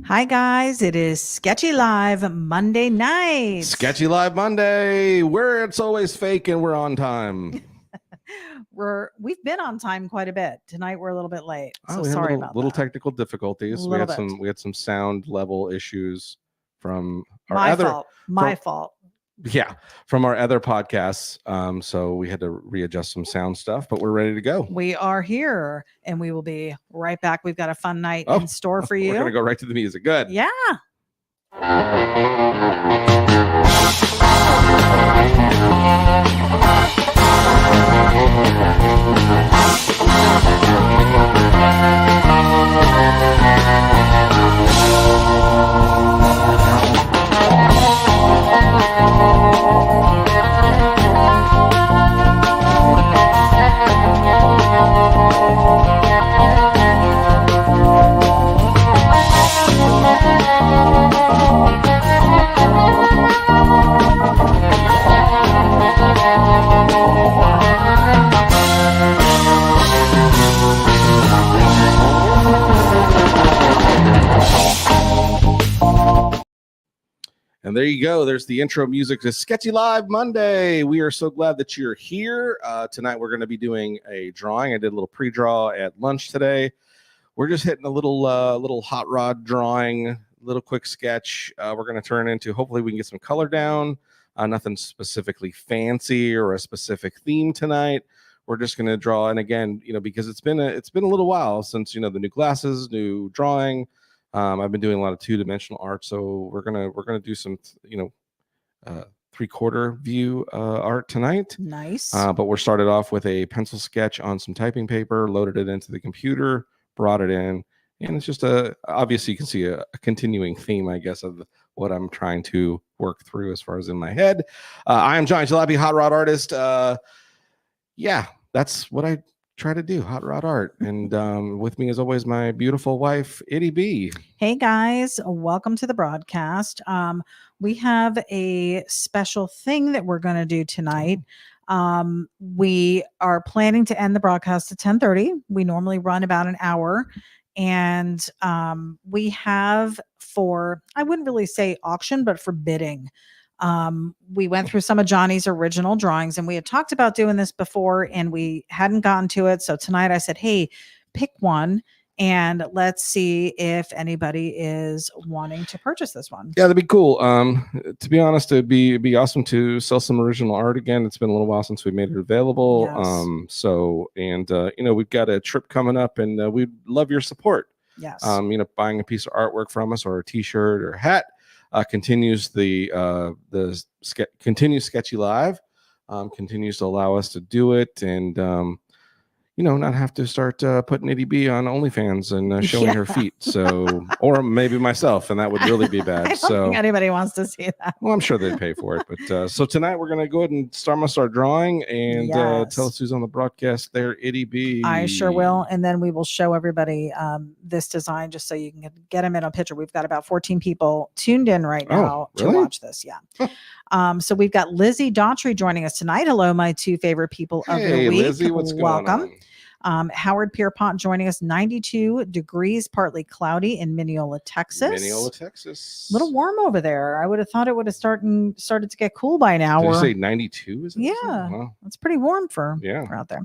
Hi guys, it is Sketchy Live Monday night. Sketchy Live Monday, where it's always fake and we're on time. We've been on time quite a bit. Tonight we're a little bit late. So we had sorry about little that. technical difficulties. We had some sound level issues from our My fault. Yeah, from our other podcasts. So we had to readjust some sound stuff, but we're ready to go. We are here and we will be right back. We've got a fun night in store for you. We're gonna go right to the music. Good. Yeah. And there you go. There's the intro music to Sketchy Live Monday. We are so glad that you're here. Tonight we're going to be doing a drawing. I did a little pre-draw at lunch today. We're just hitting a little hot rod drawing, little quick sketch. We're going to turn into, hopefully we can get some color down. Nothing specifically fancy or a specific theme tonight. We're just going to draw. And again, because it's been a little while since, the new glasses, new drawing. I've been doing a lot of two-dimensional art, so we're gonna do some, 3/4 view art tonight. Nice. But we're started off with a pencil sketch on some typing paper, loaded it into the computer, brought it in, and it's just obviously you can see a continuing theme, I guess, of what I'm trying to work through as far as in my head. I am John Jalopy, hot rod artist. Yeah, that's what I try to do, hot rod art. And with me as always, my beautiful wife, ity-B. Hey guys, welcome to the broadcast. We have a special thing that we're going to do tonight. We are planning to end the broadcast at 10:30. We normally run about an hour, and we have I wouldn't really say auction, but for bidding. We went through some of Johnny's original drawings, and we had talked about doing this before and we hadn't gotten to it. So tonight I said, hey, pick one and let's see if anybody is wanting to purchase this one. Yeah, that'd be cool. To be honest, it'd be awesome to sell some original art again. It's been a little while since we made it available. Yes. We've got a trip coming up and we'd love your support. Yes. Buying a piece of artwork from us or a t-shirt or a hat. Continues continues Sketchy Live, continues to allow us to do it and not have to start putting ity-B on OnlyFans and showing her feet. So, or maybe myself, and that would really be bad. I don't think anybody wants to see that. Well, I'm sure they'd pay for it. But so tonight we're gonna go ahead and start drawing and tell us who's on the broadcast there, ity-B. I sure will, and then we will show everybody this design just so you can get them in a picture. We've got about 14 people tuned in right now to watch this. Yeah. So we've got Lizzie Daughtry joining us tonight. Hello, my two favorite people of the week. Lizzie, what's Welcome. Going on? Howard Pierpont joining us, 92 degrees, partly cloudy in Mineola, Texas. A little warm over there. I would have thought it would have started to get cool by now. Did you say 92? Yeah, wow. That's pretty warm for out there.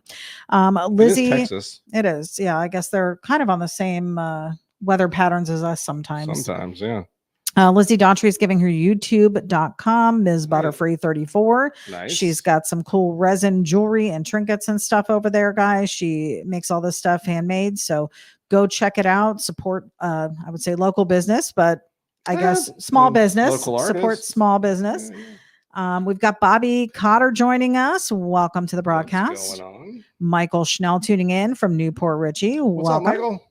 Lizzie, it is Texas. It is. Yeah, I guess they're kind of on the same weather patterns as us sometimes. Sometimes, yeah. Lizzie Daughtry is giving her youtube.com, Ms. Butterfree 34. Nice. She's got some cool resin jewelry and trinkets and stuff over there, guys. She makes all this stuff handmade. So go check it out. Support, I would say local business, but I guess small business. Local artists. Support small business. Yeah. We've got Bobby Cotter joining us. Welcome to the broadcast. What's going on? Michael Schnell tuning in from Newport Richie. What's Welcome. up, Michael?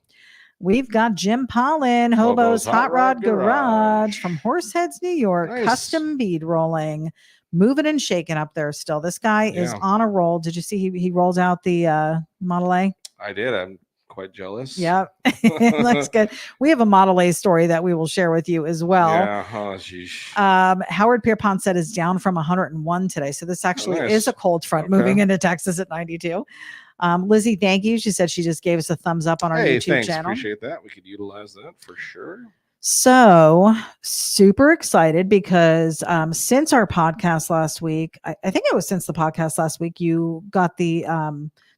We've got Jim Pollen, Hobo's Hot Rod Garage from Horseheads, New York. Nice. Custom bead rolling, moving and shaking up there still. This guy is on a roll. Did you see he rolled out the Model A? I did. I'm quite jealous. Yep. Looks good. We have a Model A story that we will share with you as well. Yeah. Oh, Howard Pierpont said is down from 101 today. So this actually is a cold front moving into Texas at 92. Lizzie, thank you. She said she just gave us a thumbs up on our YouTube channel. Appreciate that. We could utilize that for sure. So super excited because since our podcast last week, I think it was since the podcast last week, you got the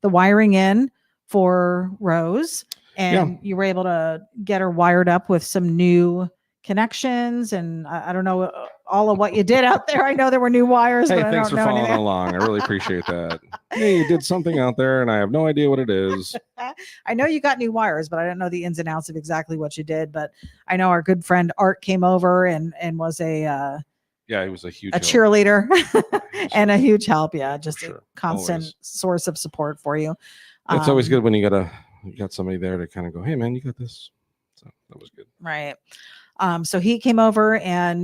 wiring in for Rose, Yeah. and you were able to get her wired up with some new connections. And I don't know all of what you did out there. I know there were new wires, Hey, but I thanks don't for know following anything. along. I really appreciate that. Hey, you did something out there, and I have no idea what it is. I know you got new wires, but I don't know the ins and outs of exactly what you did. But I know our good friend Art came over and was Yeah, it was a huge a help. cheerleader and a So, huge help. Yeah, just sure. a constant Always. source of support for you. It's always good when you got somebody there to kind of go, hey man, you got this. So that was good. Right. So he came over, and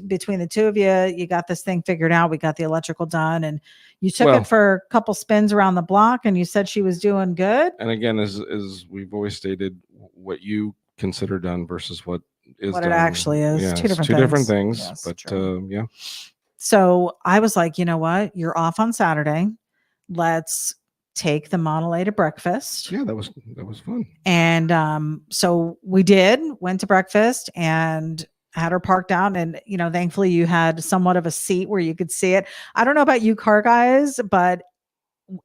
between the two of you, you got this thing figured out. We got the electrical done, and you took Well- it for a couple spins around the block, and you said she was doing good. And again, as we've always stated, what you consider done versus what is What done. it actually is. Yeah, Two it's different two different things. things. Yes, But true. yeah. So I was like, you know what? You're off on Saturday. Let's take the Model A to breakfast. Yeah, that was fun. And so we went to breakfast and had her parked out. And, thankfully you had somewhat of a seat where you could see it. I don't know about you car guys, but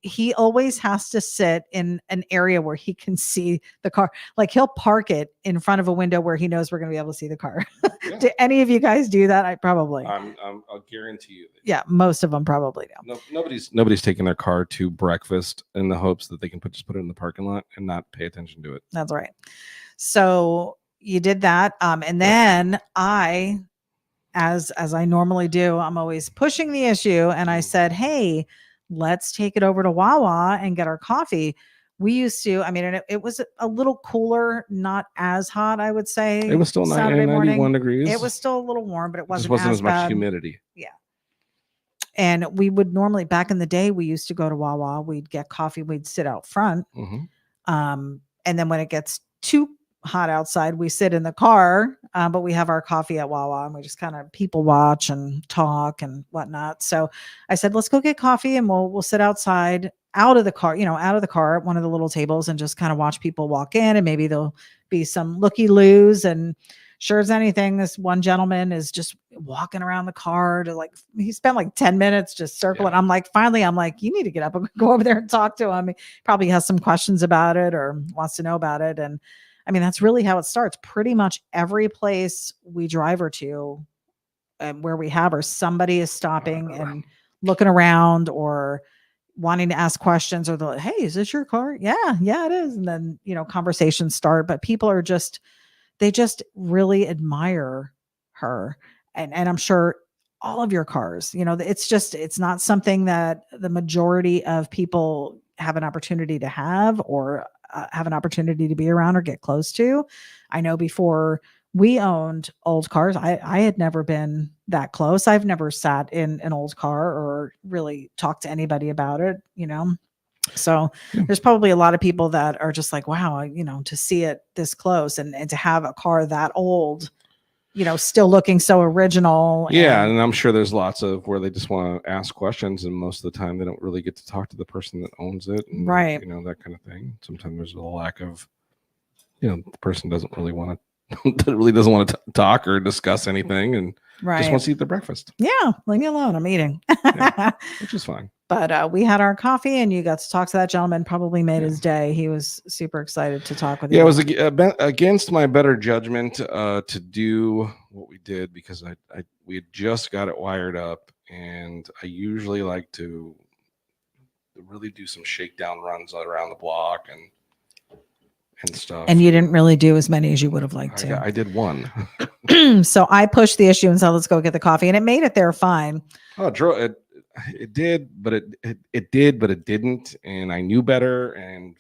he always has to sit in an area where he can see the car. Like he'll park it in front of a window where he knows we're going to be able to see the car. Yeah. Do any of you guys do that? I probably. I'll guarantee you that. Yeah, most of them probably do. No, nobody's taking their car to breakfast in the hopes that they can just put it in the parking lot and not pay attention to it. That's right. So you did that. And then as I normally do, I'm always pushing the issue. And I said, hey, let's take it over to Wawa and get our coffee. We used to, and it was a little cooler, not as hot, I would say. It was still Saturday 91 morning. degrees. It was still a little warm, but it just wasn't as much bad. humidity. Yeah. And we would normally, back in the day, we used to go to Wawa. We'd get coffee. We'd sit out front. Mm-hmm. And then when it gets too hot outside, we sit in the car, but we have our coffee at Wawa, and we just kind of people watch and talk and whatnot. So I said, let's go get coffee, and we'll sit outside, out of the car at one of the little tables, and just kind of watch people walk in, and maybe there'll be some looky-loos. And sure as anything, this one gentleman is just walking around the car he spent like 10 minutes just circling. Yeah. Finally, I'm like, you need to get up and go over there and talk to him. He probably has some questions about it or wants to know about it. And that's really how it starts. Pretty much every place we drive her to, and where we have her, somebody is stopping and looking around or wanting to ask questions, or hey, is this your car? Yeah, it is. And then, conversations start, but people are they just really admire her. And I'm sure all of your cars, it's not something that the majority of people have an opportunity to have, or have an opportunity to be around or get close to. I know before we owned old cars, I had never been that close. I've never sat in an old car or really talked to anybody about it, So there's probably a lot of people that are just like, wow, to see it this close and to have a car that old, still looking so original. Yeah. And I'm sure there's lots of where they just want to ask questions, and most of the time they don't really get to talk to the person that owns it. And, right. That kind of thing. Sometimes there's a lack of, the person doesn't really want to talk or discuss anything, and just wants to eat their breakfast. Yeah. Leave me alone. I'm eating. Which is fine. But we had our coffee, and you got to talk to that gentleman. Probably made his day. He was super excited to talk with you. Yeah, it was against my better judgment to do what we did, because we had just got it wired up, and I usually like to really do some shakedown runs around the block and stuff. And you didn't really do as many as you would have liked to. I did one. So I pushed the issue and said, let's go get the coffee, and it made it there fine. Oh, it did, but it did, but it didn't, and I knew better, and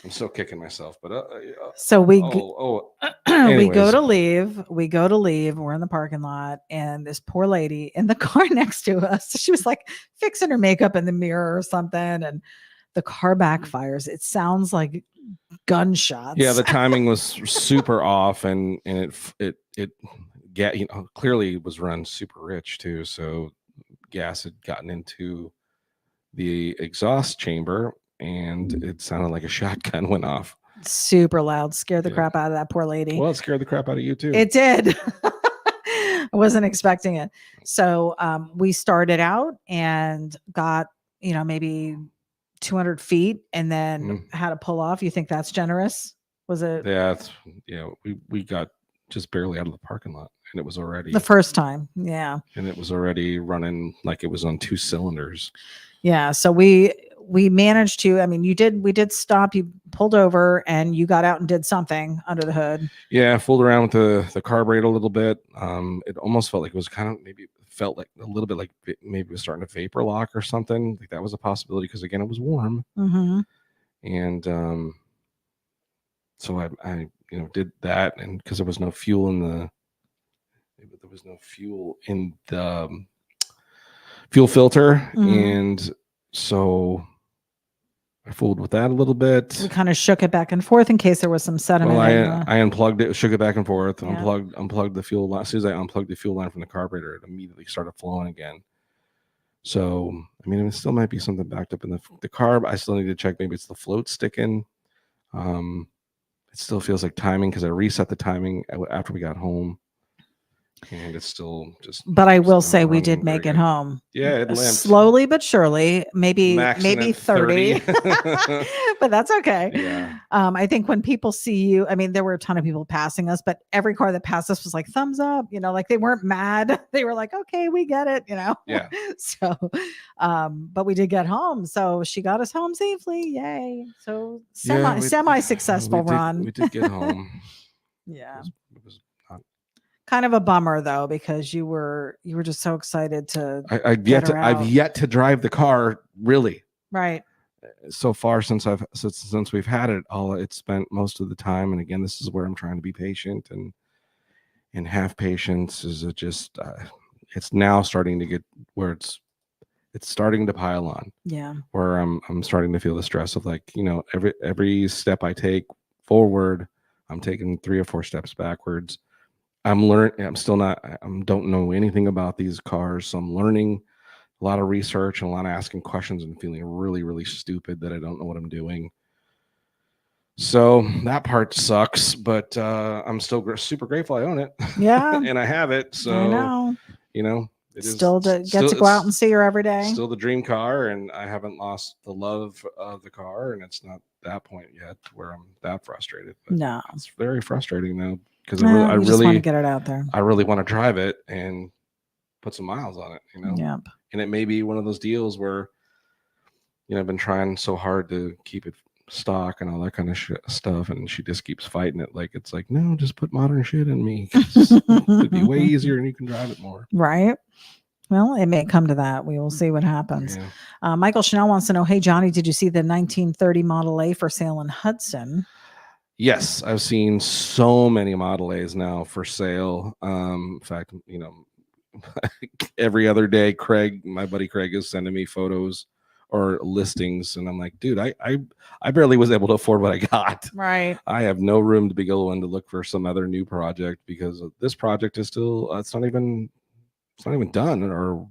I'm still kicking myself. But so we anyways. we go to leave. We're in the parking lot, and this poor lady in the car next to us, she was like fixing her makeup in the mirror or something, and the car backfires. It sounds like gunshots. Yeah, the timing was super off, and it clearly was run super rich too, so gas had gotten into the exhaust chamber, and it sounded like a shotgun went off. super loud, scared the Yeah. crap out of that poor lady. Well, it scared the crap out of you too. It did. I wasn't expecting it. So we started out and got, maybe 200 feet and then had to pull off. You think that's generous? Was it? Yeah, we got just barely out of the parking lot, and it was already the first time. Yeah. And it was already running like it was on 2 cylinders. Yeah. So we managed to, we did stop, you pulled over and you got out and did something under the hood. Yeah, fooled around with the carburetor a little bit. It almost felt like it was kind of felt like a little bit like maybe it was starting to vapor lock or something. Like that was a possibility because again, it was warm. Mm-hmm. And so I did that, and because there was no fuel in the fuel filter, and so I fooled with that a little bit. We kind of shook it back and forth in case there was some sediment. Well, I unplugged it, shook it back and forth, unplugged the fuel line. As soon as I unplugged the fuel line from the carburetor, it immediately started flowing again. So, it still might be something backed up in the carb. I still need to check. Maybe it's the float sticking. It still feels like timing because I reset the timing after we got home. And it's still just. But I will say we did make it home. Yeah, it limped. Slowly but surely, maybe 30. But that's okay. Yeah. I think when people see you, there were a ton of people passing us, but every car that passed us was like thumbs up, like they weren't mad. They were like, okay, we get it, Yeah. So, but we did get home. So she got us home safely. Yay. So semi successful run. We did get home. Yeah. It was kind of a bummer though, because you were just so excited to. I've yet to drive the car really. Right. So far since we've had it all, it's spent most of the time. And again, this is where I'm trying to be patient and have patience. Is it just it's now starting to get where it's starting to pile on. Yeah. Where I'm starting to feel the stress of like, every step I take forward, I'm taking 3 or 4 steps backwards. I'm learning. I'm still not. I don't know anything about these cars, so I'm learning a lot of research and a lot of asking questions and feeling really, really stupid that I don't know what I'm doing. So that part sucks, but I'm still super grateful I own it. Yeah, and I have it. So I know. It still get to go out and see her every day. Still the dream car, and I haven't lost the love of the car, and it's not that point yet where I'm that frustrated. But no, it's very frustrating now. Because I really want to get it out there. I really want to drive it and put some miles on it, Yep. And it may be one of those deals where, I've been trying so hard to keep it stock and all that kind of stuff, and she just keeps fighting it. Like it's like, no, just put modern shit in me. It'd be way easier, and you can drive it more. Right. Well, it may come to that. We will see what happens. Yeah. Michael Chanel wants to know, hey, Johnny, did you see the 1930 Model A for sale in Hudson? Yes, I've seen so many Model A's now for sale. In fact, every other day, my buddy Craig is sending me photos or listings, and I'm like, dude, I barely was able to afford what I got. Right. I have no room to be going to look for some other new project because this project is still it's not even done. Or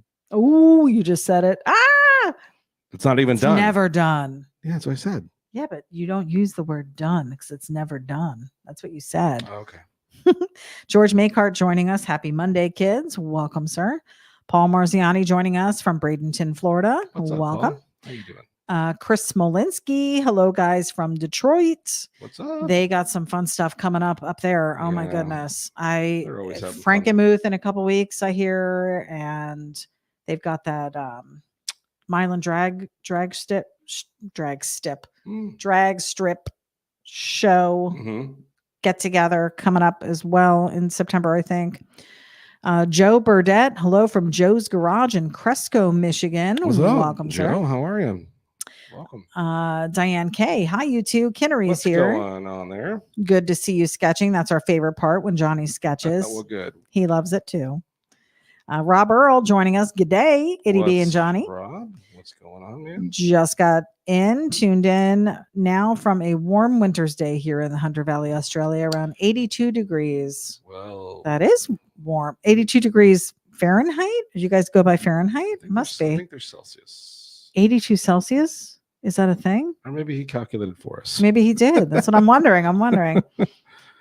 you just said it. It's not even done. Never done. Yeah, that's what I said. Yeah, but you don't use the word done because it's never done. That's what you said. Oh, okay. George Maycart joining us. Happy Monday, kids. Welcome, sir. Paul Marziani joining us from Bradenton, Florida. What's up, welcome. Paul? How you doing? Chris Smolinski. Hello, guys from Detroit. What's up? They got some fun stuff coming up there. Oh, my goodness. Frankenmuth in a couple weeks, I hear. And they've got that Milan drag strip show get together coming up as well in September, I think. Joe Burdett, hello from Joe's Garage in Cresco, Michigan. What's up? Welcome, Joe, sir. how are you? Welcome. Diane K, hi you two. Kinnery's What's here. What's going on there? Good to see you sketching. That's our favorite part when Johnny sketches. Well, good. He loves it too. Rob Earl joining us. Good day, ity-B and Johnny. Rob, what's going on, man? Just got tuned in now from a warm winter's day here in the Hunter Valley, Australia, around 82 degrees. Well, that is warm. 82 degrees Fahrenheit? Did you guys go by Fahrenheit? Must be. I think they're Celsius. 82 Celsius? Is that a thing? Or maybe he calculated for us. Maybe he did. That's what I'm wondering.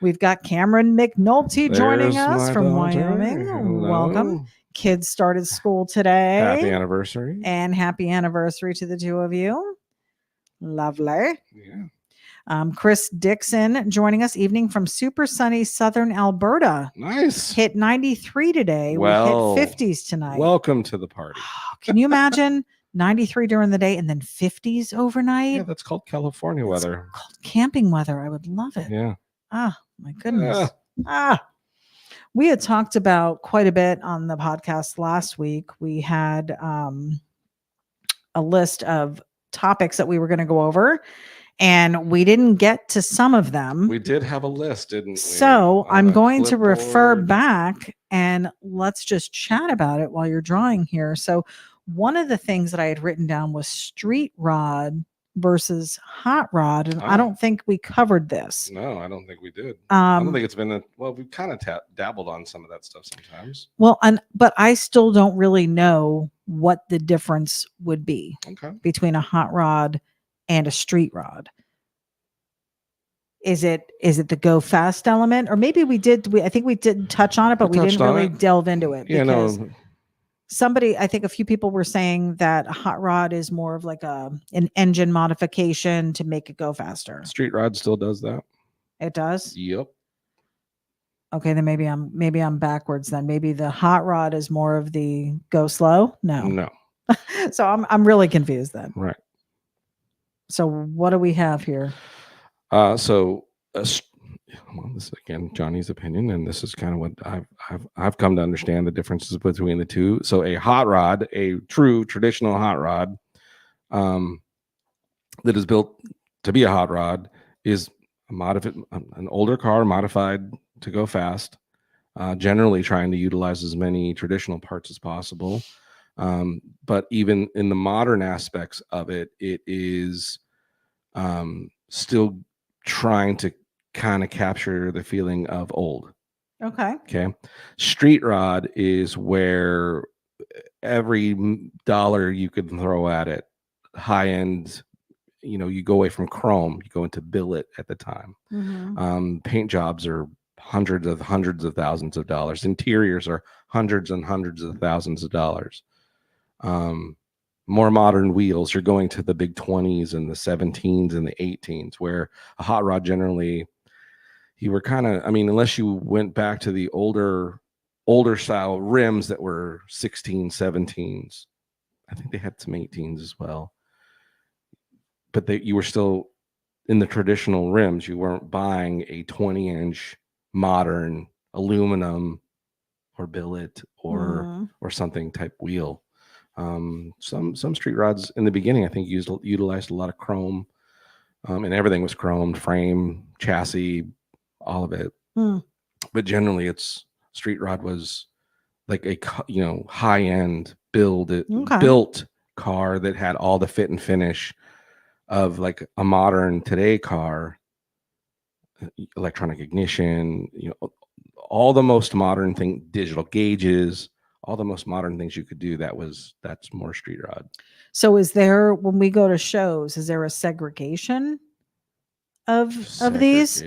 We've got Cameron McNulty joining There's us my from daughter. Wyoming. Hello. Welcome. Kids started school today. Happy anniversary. And happy anniversary to the two of you. Lovely. Yeah. Chris Dixon joining us evening from super sunny southern Alberta. Nice. Hit 93 today. Well, we hit 50s tonight. Welcome to the party. Can you imagine 93 during the day and then 50s overnight? Yeah, that's called California weather. Called camping weather. I would love it. Yeah. Ah, my goodness. We had talked about quite a bit on the podcast last week. We had a list of topics that we were going to go over, and we didn't get to some of them. We did have a list, didn't we? So I'm going to refer back and let's just chat about it while you're drawing here. So one of the things that I had written down was street rod versus hot rod, and I don't think we covered this. No, I don't think we did. I don't think it's been we've kind of dabbled on some of that stuff sometimes. Well, but I still don't really know what the difference would be between a hot rod and a street rod. Is it the go fast element, or maybe I think we did touch on it, but we didn't really delve into it. Yeah, no. I think a few people were saying that a hot rod is more of like an engine modification to make it go faster. Street rod still does that. It does? Yep. Okay, then maybe I'm backwards then. Maybe the hot rod is more of the go slow? No. So I'm really confused then. Right. So what do we have here? Well, this is again Johnny's opinion, and this is kind of what I've come to understand the differences between the two. So a hot rod, a true traditional hot rod, that is built to be a hot rod, is an older car modified to go fast, generally trying to utilize as many traditional parts as possible. But even in the modern aspects of it, it is still trying to kind of capture the feeling of old. Okay. Street rod is where every dollar you could throw at it, high end, you go away from chrome, you go into billet at the time. Paint jobs are hundreds of thousands of dollars. Interiors are hundreds and hundreds of thousands of dollars. More modern wheels, you're going to the big 20s and the 17s and the 18s, where a hot rod generally, you were kind of, unless you went back to the older style rims that were 16, 17s. I think they had some 18s as well. But you were still in the traditional rims. You weren't buying a 20-inch modern aluminum or billet or something type wheel. Some street rods in the beginning, I think, utilized a lot of chrome, and everything was chromed, frame, chassis, all of it. But generally, street rod was like a high end built car that had all the fit and finish of like a modern today car, electronic ignition, all the most modern thing, digital gauges, all the most modern things you could do. That's more street rod. So when we go to shows, is there a segregation of these?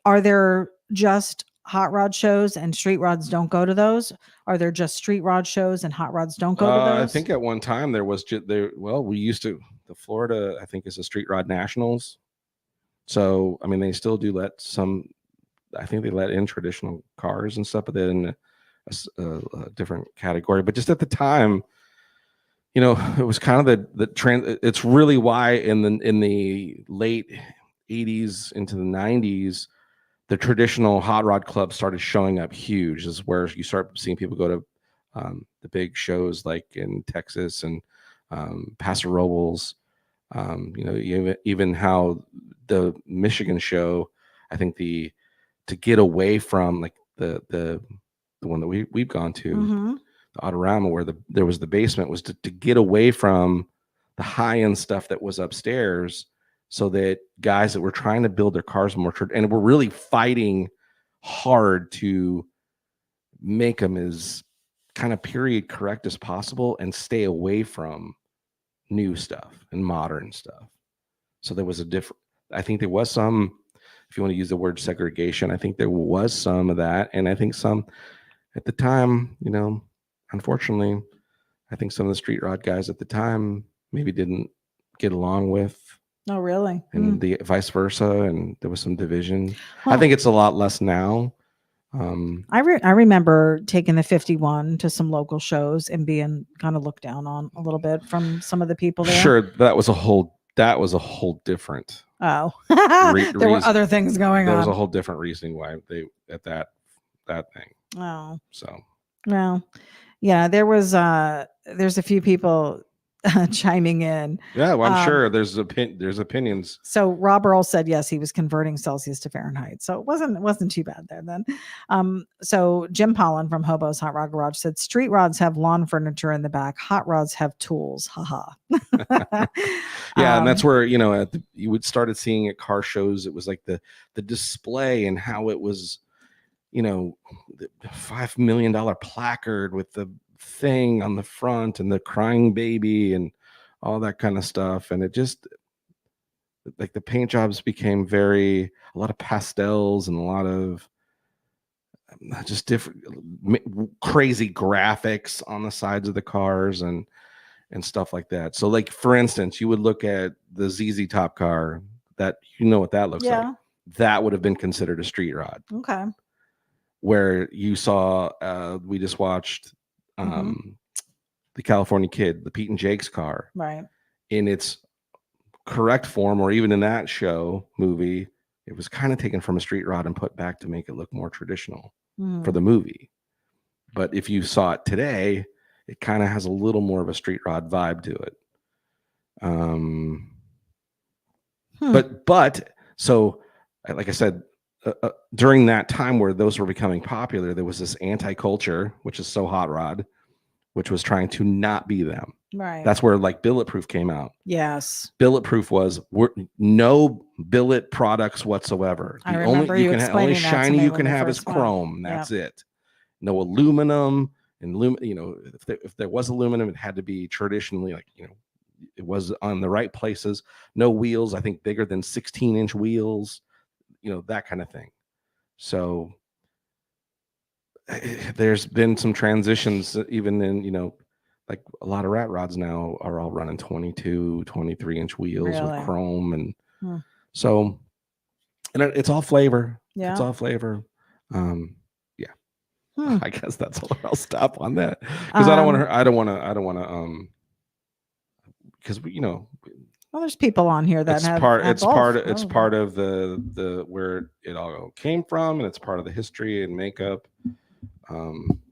Are there just hot rod shows and street rods don't go to those? Are there just street rod shows and hot rods don't go to those? I think at one time there was we used to, the Florida, I think, is a street rod nationals. So, they still do let I think they let in traditional cars and stuff, but then a different category. But just at the time, it was kind of the trend. It's really why in the late 80s into the 90s, the traditional hot rod clubs started showing up huge. This is where you start seeing people go to the big shows like in Texas and Paso Robles. Even how the Michigan show, I think to get away from like the one that we've gone to, the Autorama, where there was the basement, was to get away from the high end stuff that was upstairs, so that guys that were trying to build their cars more and were really fighting hard to make them as kind of period correct as possible and stay away from new stuff and modern stuff. So there was a different, I think there was some, if you want to use the word segregation, I think there was some of that. And I think some at the time, unfortunately, I think some of the street rod guys at the time maybe didn't get along with, Oh, really? and the vice versa. And there was some division. I Huh. think it's a lot less now. I remember taking the 51 to some local shows and being kind of looked down on a little bit from some of the people there. Sure, that was a whole different. Oh, there were reason. other things going There was on. a whole different reasoning why they at that thing. Oh, So well, yeah, there's a few people chiming in. yeah, well, I'm sure there's opinions. So Rob Earl said yes, he was converting Celsius to Fahrenheit, so it wasn't too bad there then. So Jim Pollan from Hobo's Hot Rod Garage said street rods have lawn furniture in the back, hot rods have tools. Haha. Yeah, and that's where you would started seeing at car shows. It was like the display and how it was, the $5 million placard with the thing on the front and the crying baby and all that kind of stuff. And it just like the paint jobs became a lot of pastels and a lot of just different crazy graphics on the sides of the cars and stuff like that. So like, for instance, you would look at the ZZ Top car, that what that looks like. That would have been considered a street rod. Okay. Where you saw, we just watched the California Kid, the Pete and Jake's car, right, in its correct form, or even in that movie, it was kind of taken from a street rod and put back to make it look more traditional for the movie. But if you saw it today, it kind of has a little more of a street rod vibe to it. But so, like I said, during that time where those were becoming popular, there was this anti-culture, which is so hot rod, which was trying to not be them. Right. That's where like Billetproof came out. Yes. Billetproof was no billet products whatsoever. The only shiny you can have is chrome. That's it. No aluminum. And if there was aluminum, it had to be traditionally it was on the right places. No wheels, I think bigger than 16-inch wheels, that kind of thing. So there's been some transitions even in, like a lot of rat rods now are all running 22, 23-inch wheels with chrome. And so, and it's all flavor. Yeah. It's all flavor. I guess that's all. I'll stop on that because I don't want to, because well, there's people on here that it's part of the where it all came from, and it's part of the history and makeup.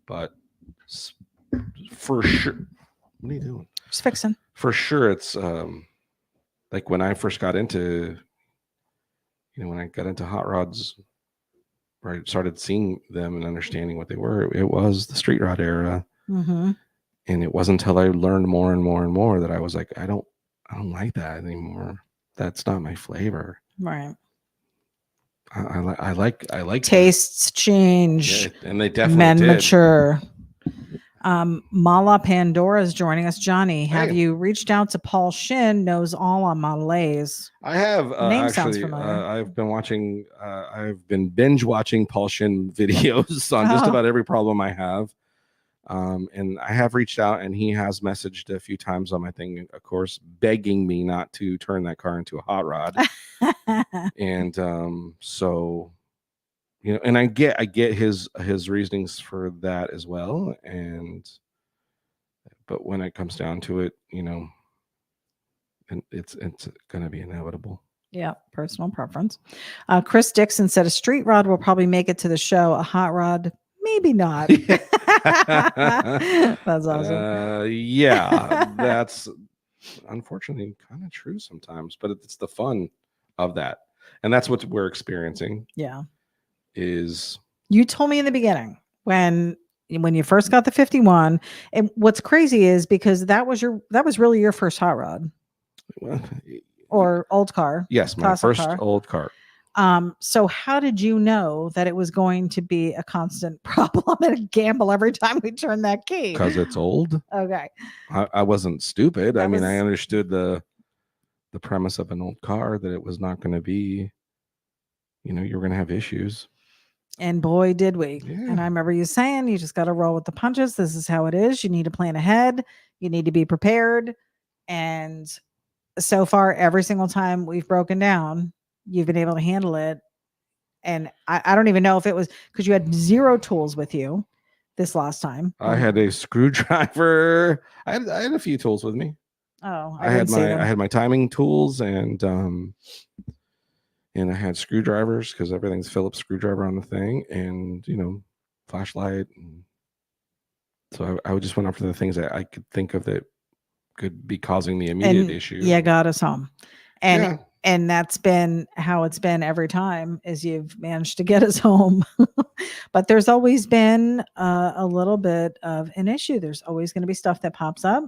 But for sure, what are you doing? Just fixing. For sure, it's like when I first got into, when I got into hot rods, where I started seeing them and understanding what they were, it was the street rod era. And it wasn't until I learned more and more and more that I was like, I don't like that anymore. That's not my flavor. Right. I like tastes change. Yeah, and they definitely did. Mature. Mala Pandora is joining us. Johnny, have you reached out to Paul Shin? Knows all on Malays. I have. Name sounds familiar. I've been watching. I've been binge watching Paul Shin videos on just about every problem I have. And I have reached out, and he has messaged a few times on my thing, of course, begging me not to turn that car into a hot rod. And so, and I get his reasonings for that as well. But when it comes down to it, and it's going to be inevitable. Yeah, personal preference. Chris Dixon said a street rod will probably make it to the show. A hot rod, maybe not. That's awesome. Yeah, that's unfortunately kind of true sometimes, but it's the fun of that, and that's what we're experiencing. Yeah, is you told me in the beginning when you first got the 51, and what's crazy is because that was really your first hot rod. Or old car. Yes, my first old car. So how did you know that it was going to be a constant problem and a gamble every time we turn that key? Because it's old. Okay. I wasn't stupid. I That mean, I was- understood the premise of an old car, that it was not going to be, you're going to have issues. And boy, did we. Yeah. And I remember you saying, you just got to roll with the punches. This is how it is. You need to plan ahead. You need to be prepared. And so far, every single time we've broken down, you've been able to handle it. And I don't even know if it was because you had 0 tools with you this last time. I had a screwdriver. I had a few tools with me. Oh, I had my timing tools, and I had screwdrivers, because everything's Phillips screwdriver on the thing, and flashlight. And so I just went after the things that I could think of that could be causing the immediate issue. Yeah, got us home. And Yeah. and that's been how it's been every time, is you've managed to get us home. But there's always been a little bit of an issue. There's always going to be stuff that pops up.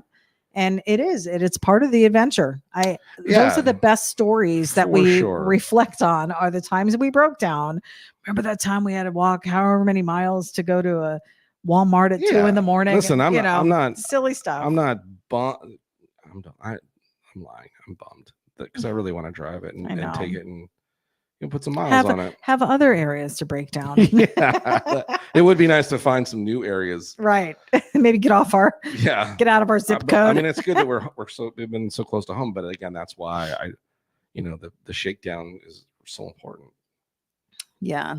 And it's part of the adventure. Those are the best stories that we reflect on, are the times that we broke down. Remember that time we had to walk however many miles to go to a Walmart at 2 in the morning? Listen, and, I'm not silly stuff. I'm not bummed. I'm lying. I'm bummed because I really want to drive it and take it and put some miles on it. Have other areas to break down. Yeah, it would be nice to find some new areas. Right. Maybe get out of our zip code. I mean, it's good that we've been so close to home, but again, that's why the shakedown is so important. Yeah,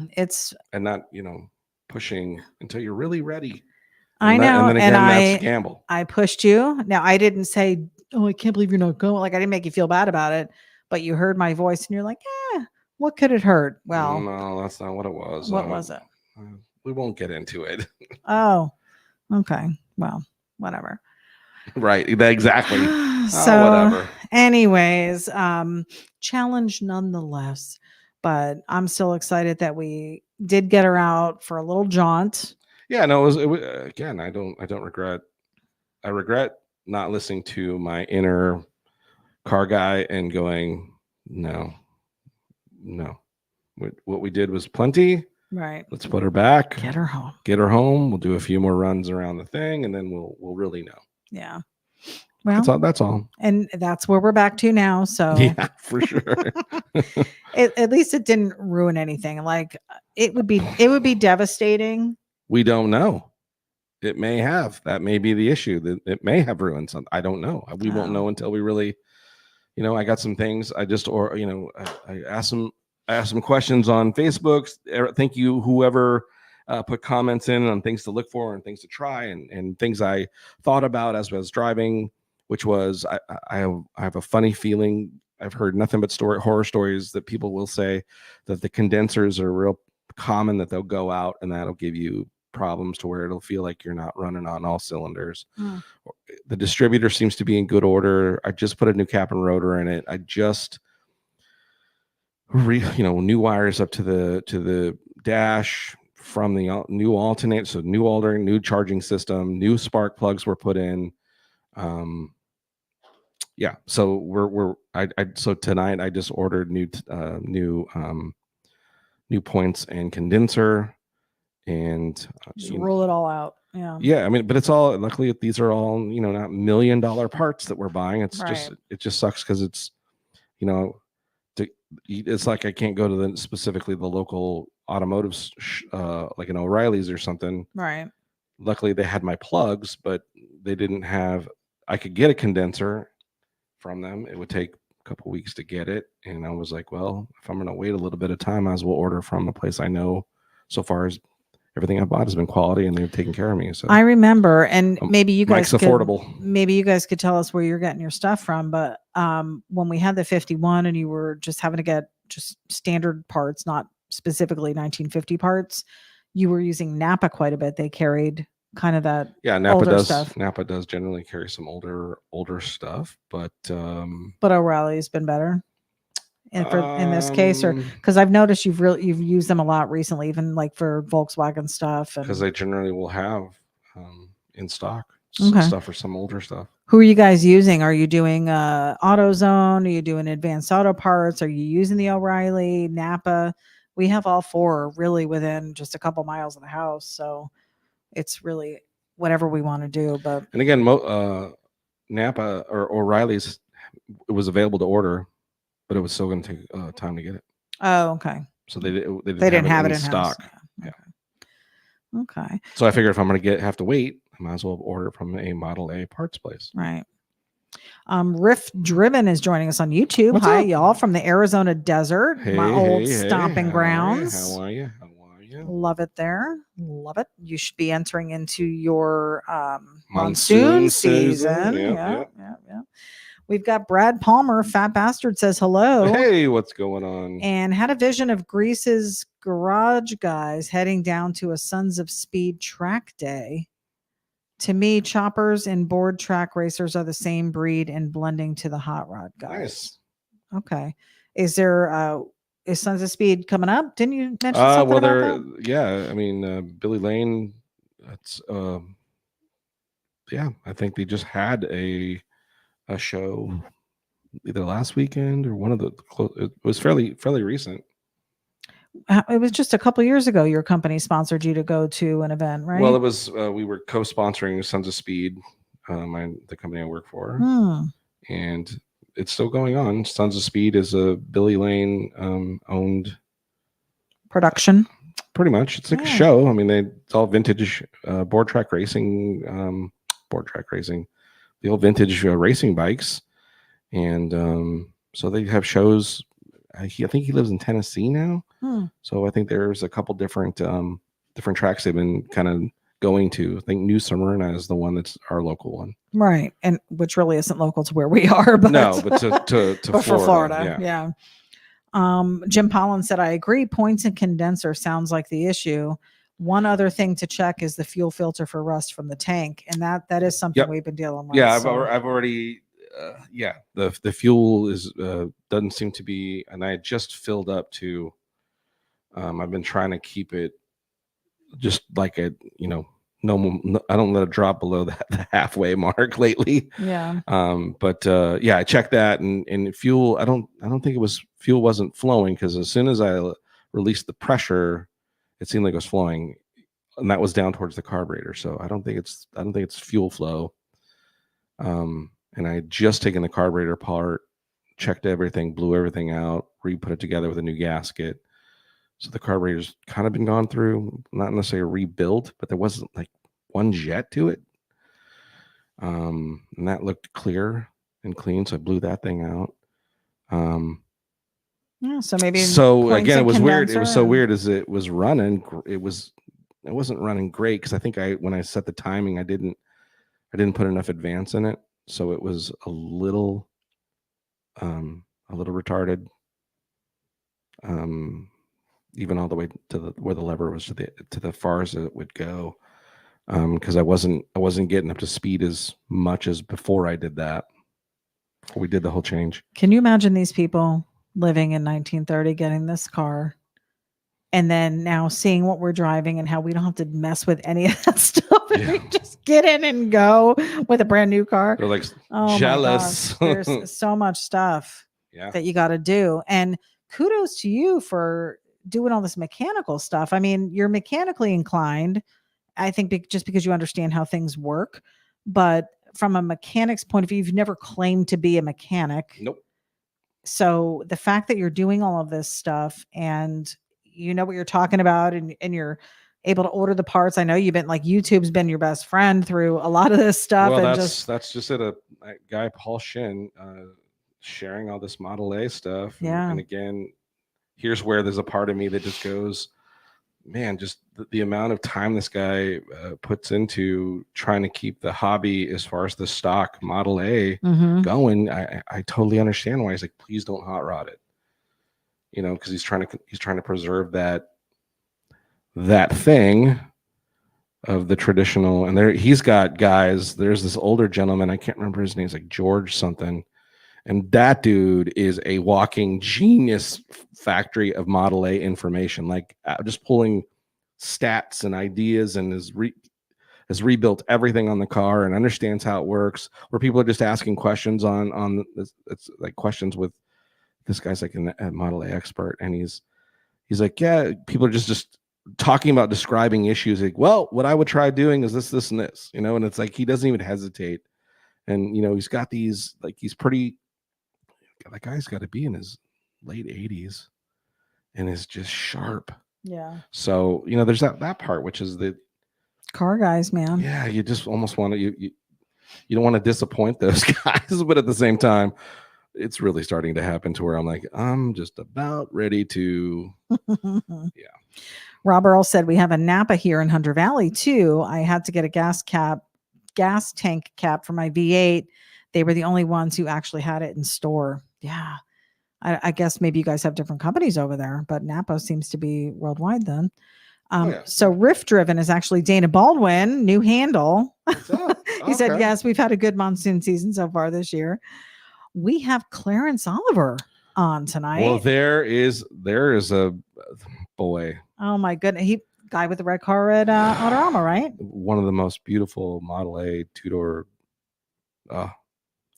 and not pushing until you're really ready. I know, and then again, that's a gamble. I pushed you. Now, I didn't say, "Oh, I can't believe you're not going." Like, I didn't make you feel bad about it, but you heard my voice and you're like, what could it hurt? Well, no, that's not what it was. What was it? We won't get into it. Oh, okay. Well, whatever. Right. Exactly. So, whatever. Anyways, challenge nonetheless. But I'm still excited that we did get her out for a little jaunt. Yeah, no, it was again, I don't regret. I regret not listening to my inner car guy and going, no. What we did was plenty. Right. Let's put her back. Get her home. We'll do a few more runs around the thing, and then we'll really know. Yeah. Well, that's all. And that's where we're back to now. So yeah, for sure. At least it didn't ruin anything. Like, it would be devastating. We don't know. It may have. That may be the issue. That it may have ruined something. I don't know. We won't know until we really, I got some things. I asked some questions on Facebook. Thank you, whoever put comments in on things to look for and things to try and things I thought about as I was driving, which was I have a funny feeling. I've heard nothing but horror stories that people will say that the condensers are real common, that they'll go out and that'll give you problems to where it'll feel like you're not running on all cylinders. The distributor seems to be in good order. I just put a new cap and rotor in it. I just new wires up to the dash from the new alternator, so new altering, new charging system, new spark plugs were put in. So so tonight I just ordered new points and condenser, and just roll it all out. Yeah. I mean, but it's all, luckily these are all, not $1 million parts that we're buying. It's right. it just sucks because it's, it's like I can't go to specifically the local automotive, like an O'Reilly's or something. Right. Luckily they had my plugs, but they didn't have, I could get a condenser from them. It would take a couple weeks to get it. And I was like, well, if I'm going to wait a little bit of time, I might as well order from a place I know. So far as everything I bought has been quality and they've taken care of me. So I remember, and maybe you guys maybe you guys could tell us where you're getting your stuff from. But when we had the 51 and you were just having to get just standard parts, not specifically 1950 parts, you were using Napa quite a bit. They carried kind of that. Yeah, Napa older does. Stuff. Napa does generally carry some older stuff, but O'Reilly's been better. In this case, or because I've noticed you've used them a lot recently, even like for Volkswagen stuff, because they generally will have in stock. Okay. stuff for some older stuff. Who are you guys using? Are you doing AutoZone? Are you doing Advanced Auto Parts? Are you using the O'Reilly, Napa? We have all four really within just a couple miles of the house. So it's really whatever we want to do. But And again, Napa or O'Reilly's, it was available to order, but it was still going to take time to get it. oh, okay. So they didn't have it it in stock. Yeah. Yeah. Okay. So I figured if I'm going to have to wait, I might as well order it from a Model A parts place. Right. Riff Driven is joining us on YouTube. What's Hi, up? y'all, from the Arizona desert, my old stomping How grounds. How are you? Love it there. Love it. You should be entering into your Monsoon season. Yep. Yeah. We've got Brad Palmer, Fat Bastard, says hello. Hey, what's going on? And had a vision of Grease's garage guys heading down to a Sons of Speed track day. To me, choppers and board track racers are the same breed and blending to the hot rod guys. Nice. Okay. Is there is Sons of Speed coming up? Didn't you mention something about that? Yeah, I mean Billy Lane, that's yeah, I think they just had a show either last weekend or one of the it was fairly recent. It was just a couple years ago your company sponsored you to go to an event, right? Well, it was we were co-sponsoring Sons of Speed, the company I work for. And it's still going on. Sons of Speed is a Billy Lane owned production. Pretty much. It's like a show. I mean, it's all vintage board track racing, the old vintage racing bikes. And so they have shows. I think he lives in Tennessee now. So I think there's a couple different tracks they've been kind of going to. I think New Smyrna is the one that's our local one. Right. And which really isn't local to where we are, but no, but to but Florida. For Florida. Yeah. Jim Pollan said, I agree. Points and condenser sounds like the issue. One other thing to check is the fuel filter for rust from the tank. And that is something we've been dealing with. Yeah. I've already, the fuel is, doesn't seem to be, and I just filled up to, I've been trying to keep it just like I don't let it drop below the halfway mark lately. Yeah. But I checked that and fuel. I don't think fuel wasn't flowing, because as soon as I released the pressure, it seemed like it was flowing, and that was down towards the carburetor. So I don't think it's fuel flow. And I had just taken the carburetor apart, checked everything, blew everything out, re-put it together with a new gasket. So the carburetor's kind of been gone through, not necessarily rebuilt, but there wasn't like one jet to it. And that looked clear and clean. So I blew that thing out. So maybe. So again, it was weird. It was so weird as it was running. It wasn't running great, because I think when I set the timing, I didn't put enough advance in it. So it was a little retarded. Even all the way to where the lever was to the far as it would go, because I wasn't getting up to speed as much as before I did that. Before we did the whole change. Can you imagine these people living in 1930 getting this car, and then now seeing what we're driving and how we don't have to mess with any of that stuff, and we just get in and go with a brand new car? They're like jealous. There's so much stuff that you got to do, and kudos to you for doing all this mechanical stuff. I mean, you're mechanically inclined, I think, just because you understand how things work. But from a mechanic's point of view, you've never claimed to be a mechanic. Nope. So the fact that you're doing all of this stuff and you know what you're talking about, and you're able to order the parts. I know you've been YouTube's been your best friend through a lot of this stuff. Well, and that's just it. A guy, Paul Shin, sharing all this Model A stuff. Yeah. And again, here's where there's a part of me that just goes, man, just the amount of time this guy puts into trying to keep the hobby as far as the stock Model A going. I totally understand why he's like, please don't hot rod it, because he's trying to preserve that thing of the traditional. And he's got guys. There's this older gentleman, I can't remember his name. It's like George something. And that dude is a walking genius factory of Model A information, like just pulling stats and ideas, and has rebuilt everything on the car and understands how it works. Where people are just asking questions on this, it's like questions with this guy's like a Model A expert, and he's like, yeah, people are just talking about describing issues. Like, well, what I would try doing is this, and this, and it's like he doesn't even hesitate. And he's got these, like, he's pretty. That guy's got to be in his late 80s, and is just sharp. Yeah. So there's that part, which is the car guys, man. Yeah, you just almost want to you don't want to disappoint those guys, but at the same time, it's really starting to happen to where I'm like, I'm just about ready to. Yeah. Rob Earl said we have a Napa here in Hunter Valley too. I had to get a gas tank cap for my V8. They were the only ones who actually had it in store. Yeah. I guess maybe you guys have different companies over there, but Napa seems to be worldwide then. So Riff Driven is actually Dana Baldwin, new handle. He said, yes, we've had a good monsoon season so far this year. We have Clarence Oliver on tonight. Well, there is a boy. Oh my goodness. Guy with the red car at Autorama, right? One of the most beautiful Model A two-door.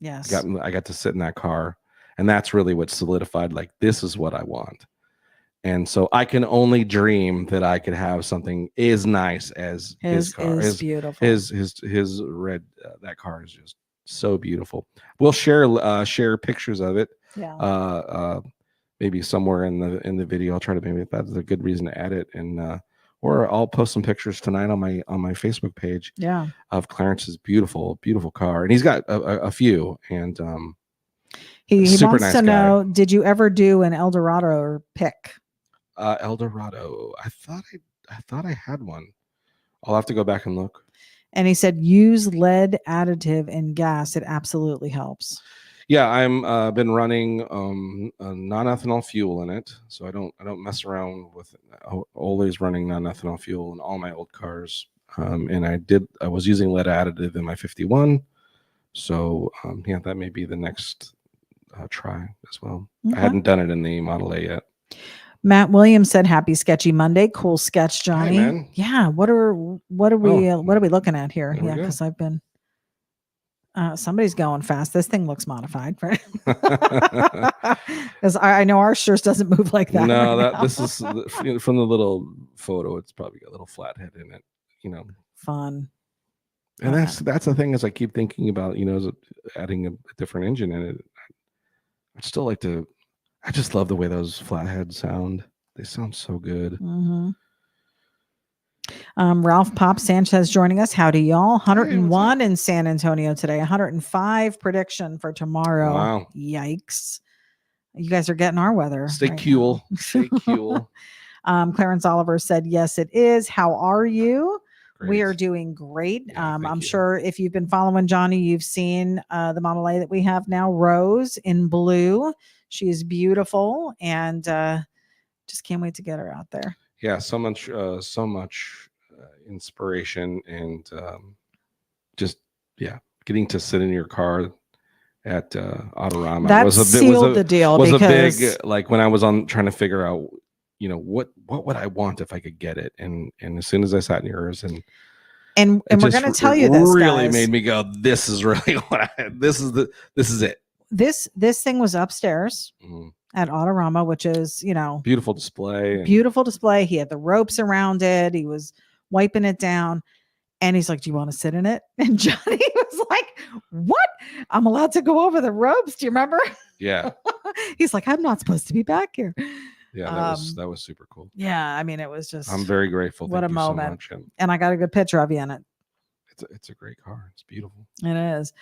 Yes. I got to sit in that car, and that's really what solidified, like, this is what I want. And so I can only dream that I could have something as nice as his car. Is beautiful. His red, that car is just so beautiful. We'll share pictures of it. Yeah. Maybe somewhere in the video. I'll try to, maybe if that's a good reason to add it, and or I'll post some pictures tonight on my Facebook page. Yeah. Of Clarence's beautiful car, and he's got a few, and he wants nice to know, guy. did you ever do an Eldorado pick? Eldorado. I thought I had one. I'll have to go back and look. And he said, use lead additive in gas. It absolutely helps. Yeah, I'm been running a non-ethanol fuel in it, so I don't mess around with it. Always running non-ethanol fuel in all my old cars. And I was using lead additive in my 51. So yeah, that may be the next try as well. Okay. I hadn't done it in the Model A yet. Matt Williams said, "Happy Sketchy Monday. Cool sketch, Johnny." Hi, man. Yeah. What are we looking at here? Yeah, because I've been. Somebody's going fast. This thing looks modified, right? Because I know ours sure doesn't move like that. No, right this is from the little photo. It's probably got a little flathead in it. Fun. And that's the thing, is I keep thinking about adding a different engine in it. I'd still like to. I just love the way those flatheads sound. They sound so good. Mm-hmm. Ralph Pop Sanchez joining us. Howdy, y'all. 101 in San Antonio today. 105 prediction for tomorrow. Wow. Yikes. You guys are getting our weather. Stay cool. Stay cool. Clarence Oliver said, yes, it is. How are you? Great. We are doing great. Yeah, I'm sure if you've been following Johnny, you've seen the Model A that we have now, Rose in blue. She is beautiful, and just can't wait to get her out there. Yeah, so much inspiration, and just getting to sit in your car at Autorama. That sealed the deal. Was a big, like, when I was trying to figure out, what would I want if I could get it, and as soon as I sat in yours, and we're going to tell you this, really guys. Made me go, this is really what this is it. This thing was upstairs at Autorama, which is, beautiful display. Beautiful display. He had the ropes around it. He was wiping it down, and he's like, "Do you want to sit in it?" And Johnny was like, "What? I'm allowed to go over the ropes? Do you remember?" Yeah. He's like, "I'm not supposed to be back here." Yeah, that was super cool. Yeah, I mean, it was just. I'm very grateful. What Thank a you moment! So much. And I got a good picture of you in it. It's a great car. It's beautiful. It is.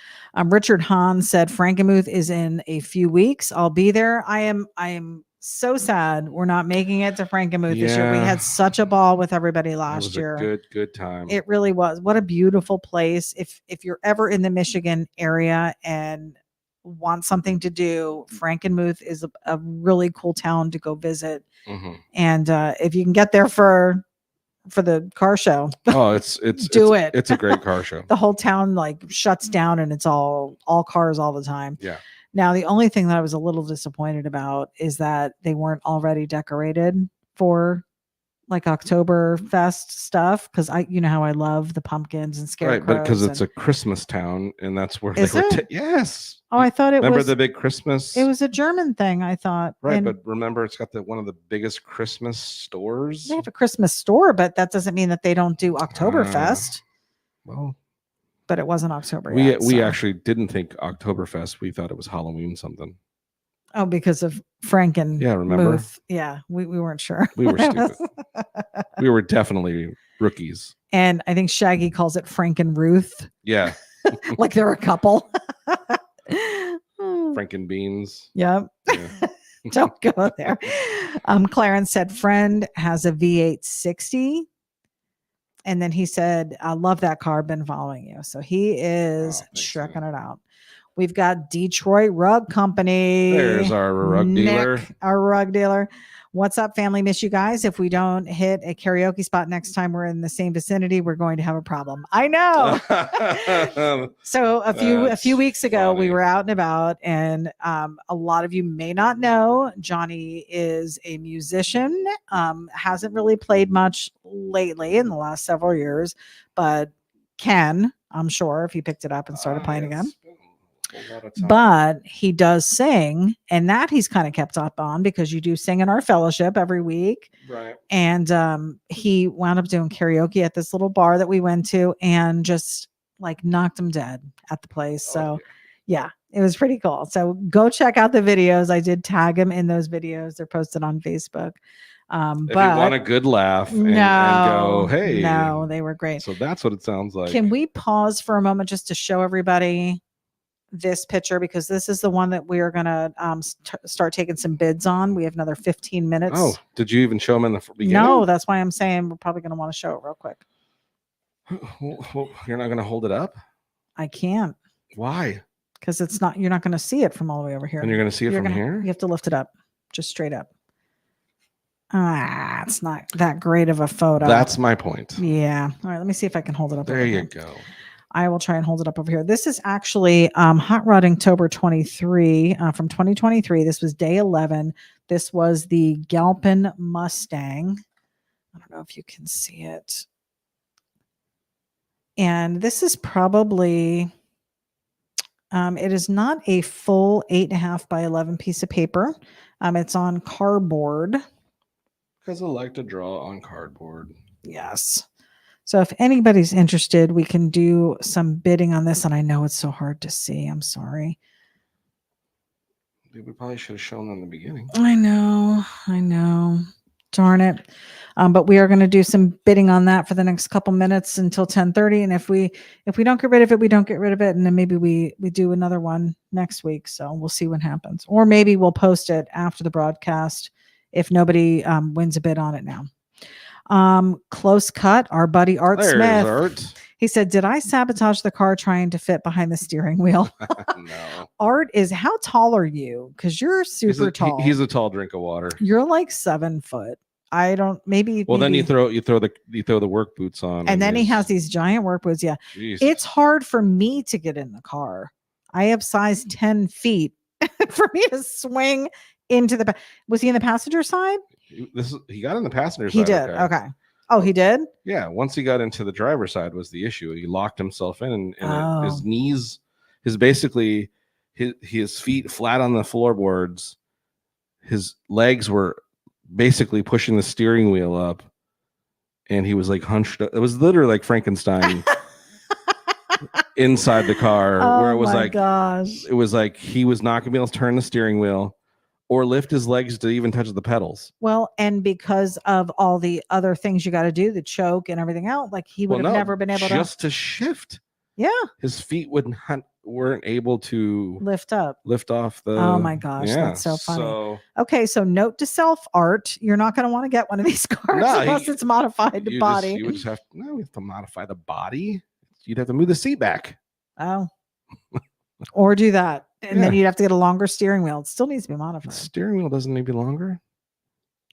Richard Hahn said Frankenmuth is in a few weeks. I'll be there. I am so sad we're not making it to Frankenmuth this year. We had such a ball with everybody last year. It was a good time. It really was. What a beautiful place. If you're ever in the Michigan area and want something to do, Frankenmuth is a really cool town to go visit. Mm-hmm. And if you can get there for the car show, it's it. It's a great car show. The whole town like shuts down, and it's all cars all the time. Yeah. Now, the only thing that I was a little disappointed about is that they weren't already decorated for like Oktoberfest stuff because you know how I love the pumpkins and scarecrows. Right, but because it's a Christmas town, and that's where Is they were. it? Yes. Oh, I thought it remember was. the big Christmas. It was a German thing, I thought. Right, And but remember, it's got one of the biggest Christmas stores. they have a Christmas store, but that doesn't mean that they don't do Oktoberfest. Well, but it wasn't October we yet. we so. actually didn't think Oktoberfest. We thought it was Halloween something. Oh, because of Franken. Yeah, remember? Muth. Yeah, we weren't sure. We were stupid. We were definitely rookies. And I think Shaggy calls it Franken Ruth. Yeah. Like they're a couple. Franken beans. Yep. Yeah. Don't go there. Clarence said, friend has a V8 60. And then he said, I love that car. Been following you. So he is checking it out. We've got Detroit Rug Company. There's our rug dealer. Our rug dealer. What's up, family? Miss you guys. If we don't hit a karaoke spot next time we're in the same vicinity, we're going to have a problem. I know. So a few weeks ago, we were out and about, and a lot of you may not know, Johnny is a musician. Hasn't really played much lately in the last several years, but can, I'm sure, if he picked it up and started playing again. But he does sing, and that he's kind of kept up on because you do sing in our fellowship every week. Right. And he wound up doing karaoke at this little bar that we went to and just like knocked him dead at the place. So yeah, it was pretty cool. So go check out the videos. I did tag him in those videos. They're posted on Facebook. If you want a good laugh and go, hey. No, they were great. So that's what it sounds like. Can we pause for a moment just to show everybody this picture, because this is the one that we are going to start taking some bids on. We have another 15 minutes. Oh, did you even show them in the beginning? No, that's why I'm saying we're probably going to want to show it real quick. Well, you're not going to hold it up? I can't. Why? Because you're not going to see it from all the way over here. And you're going to see it from here? You have to lift it up, just straight up. It's not that great of a photo. That's my point. Yeah. All right, let me see if I can hold it up. There you go. I will try and hold it up over here. This is actually Hot Rod Inktober 23 from 2023. This was day 11. This was the Galpin Mustang. I don't know if you can see it. And this is probably, it is not a full 8.5 by 11 piece of paper. It's on cardboard. Because I like to draw on cardboard. Yes. So if anybody's interested, we can do some bidding on this. And I know it's so hard to see. I'm sorry. We probably should have shown them in the beginning. I know. Darn it. But we are going to do some bidding on that for the next couple minutes until 10:30. And if we don't get rid of it, we don't get rid of it. And then maybe we do another one next week. So we'll see what happens. Or maybe we'll post it after the broadcast if nobody wins a bid on it now. Close cut, our buddy Art Smith. Art. He said, did I sabotage the car trying to fit behind the steering wheel? No. Art is, how tall are you? Because you're super tall. He's a tall drink of water. You're like 7 foot. I don't, maybe. Well, then you throw the work boots on. And then he has these giant work boots. Yeah. Jesus. It's hard for me to get in the car. I have size 10 feet for me to swing into the, was he in the passenger side? He got in the passenger side. He did. Okay. Oh, he did? Yeah. Once he got into the driver's side was the issue. He locked himself in and his knees, his feet flat on the floorboards. His legs were basically pushing the steering wheel up, and he was like hunched up. It was literally like Frankenstein inside the car, where it was like, gosh, it was like he was not gonna be able to turn the steering wheel or lift his legs to even touch the pedals. Well, and because of all the other things you got to do, the choke and everything else, like he would have never been able to shift. Yeah, his feet weren't able to lift off the. Oh my gosh, that's so funny. Okay, so note to self, Art, you're not going to want to get one of these cars unless it's modified to body. You would just have to modify the body. You'd have to move the seat back. Oh, or do that. And then you'd have to get a longer steering wheel. It still needs to be modified. The steering wheel doesn't need to be longer.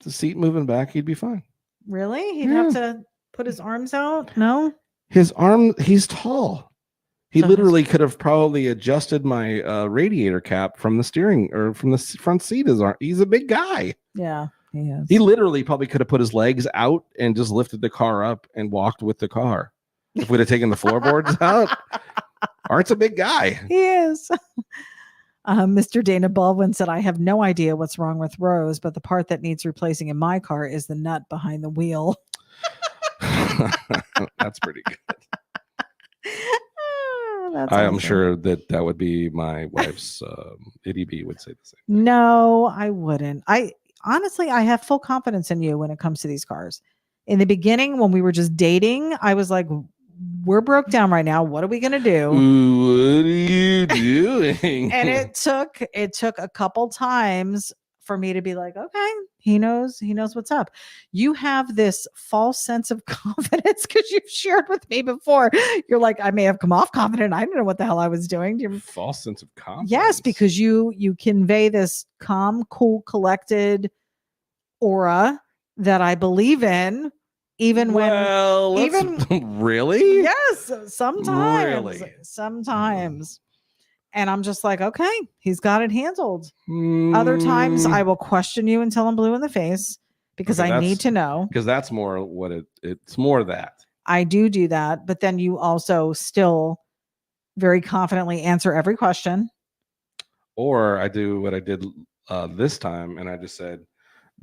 The seat moving back, he'd be fine. Really? He'd have to put his arms out? No? He's tall. He literally could have probably adjusted my radiator cap from the steering or from the front seat. He's a big guy. Yeah. He is. He literally probably could have put his legs out and just lifted the car up and walked with the car. If we'd have taken the floorboards out, Art's a big guy. He is. Mr. Dana Baldwin said, I have no idea what's wrong with Rose, but the part that needs replacing in my car is the nut behind the wheel. That's pretty good. That's I am awesome. sure that would be my wife's ity-B would say the same. No, I wouldn't. Honestly, I have full confidence in you when it comes to these cars. In the beginning, when we were just dating, I was like, we're broke down right now. What are we going to do? Ooh, what are you doing? And it took a couple times for me to be like, okay, he knows what's up. You have this false sense of confidence because you've shared with me before. You're like, I may have come off confident. I don't know what the hell I was doing. Do you false sense of confidence? Yes, because you convey this calm, cool, collected aura that I believe in, even really? Yes, sometimes. Really? Sometimes. And I'm just like, okay, he's got it handled. Other times I will question you until I'm blue in the face because I need to know. Because that's more what it's more that. I do that, but then you also still very confidently answer every question. Or I do what I did this time, and I just said,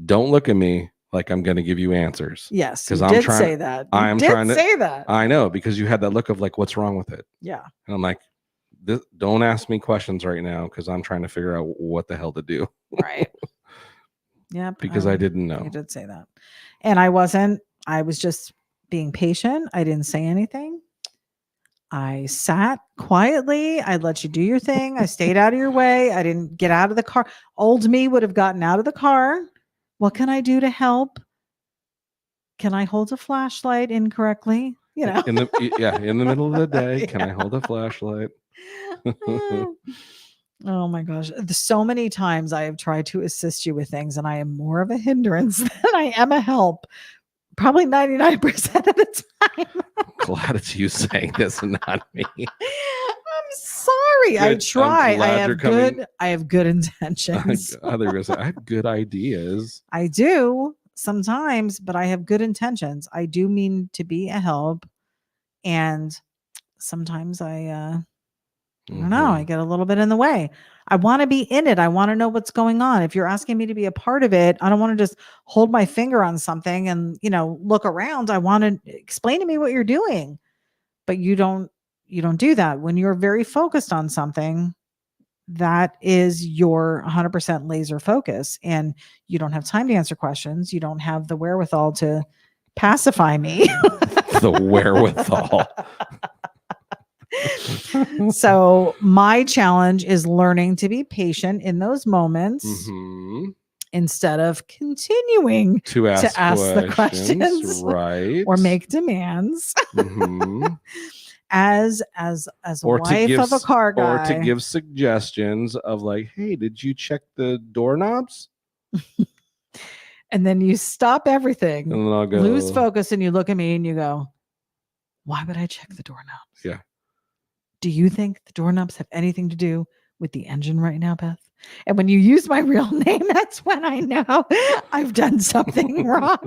don't look at me like I'm going to give you answers. Yes, because I'm trying to say that. I'm trying to say that. I know, because you had that look of like, what's wrong with it? Yeah. And I'm like, don't ask me questions right now because I'm trying to figure out what the hell to do. Right. Yeah. Because I didn't know. You did say that. And I was just being patient. I didn't say anything. I sat quietly. I let you do your thing. I stayed out of your way. I didn't get out of the car. Old me would have gotten out of the car. What can I do to help? Can I hold a flashlight incorrectly? You know, in the middle of the day, can I hold a flashlight? Oh my gosh. So many times I have tried to assist you with things and I am more of a hindrance than I am a help. Probably 99% of the time. Glad it's you saying this and not me. I'm sorry. I try. I have good intentions. I have good ideas. I do sometimes, but I have good intentions. I do mean to be a help. And sometimes I don't know. I get a little bit in the way. I want to be in it. I want to know what's going on. If you're asking me to be a part of it, I don't want to just hold my finger on something and, look around. I want to explain to me what you're doing. But you don't do that. When you're very focused on something, that is your 100% laser focus. And you don't have time to answer questions. You don't have the wherewithal to pacify me. The wherewithal. So my challenge is learning to be patient in those moments instead of continuing to ask the questions, right, or make demands. As a wife of a car guy, or to give suggestions of like, hey, did you check the doorknobs? And then you stop everything, and then I'll go, lose focus, and you look at me and you go, why would I check the doorknobs? Yeah. Do you think the doorknobs have anything to do with the engine right now, Beth? And when you use my real name, that's when I know I've done something wrong.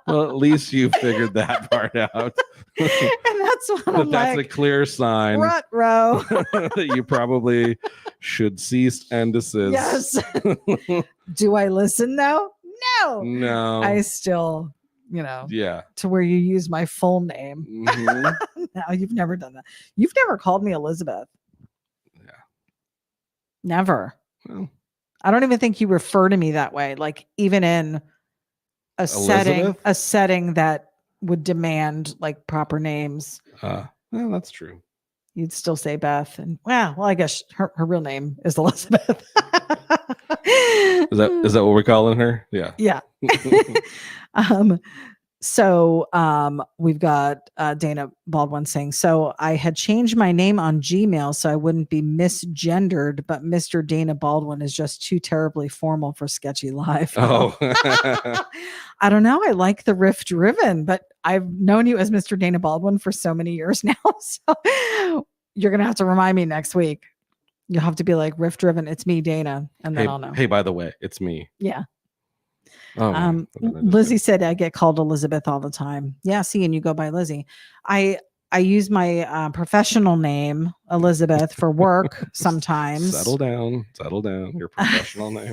Well, at least you figured that part out. And that's what I'm that's like, a clear sign row. that you probably should cease and desist. Yes. Do I listen though? No. I still, yeah, to where you use my full name. No, you've never done that. You've never called me Elizabeth. Yeah. Never. Well, I don't even think you refer to me that way. Like even in a setting that would demand like proper names. Well, that's true. You'd still say Beth, and well, I guess her real name is Elizabeth. Is that what we're calling her? Yeah. Yeah. So we've got Dana Baldwin saying, so I had changed my name on Gmail so I wouldn't be misgendered, but Mr. Dana Baldwin is just too terribly formal for Sketchy Live. Oh. I don't know. I like the riff driven, but I've known you as Mr. Dana Baldwin for so many years now. So you're going to have to remind me next week. You'll have to be like riff driven. It's me, Dana. And then I'll know. Hey, by the way, it's me. Yeah. Oh, man. What did I just Lizzie do? said I get called Elizabeth all the time. Yeah, see, and you go by Lizzie. I use my professional name Elizabeth for work sometimes. Settle down. Your professional name.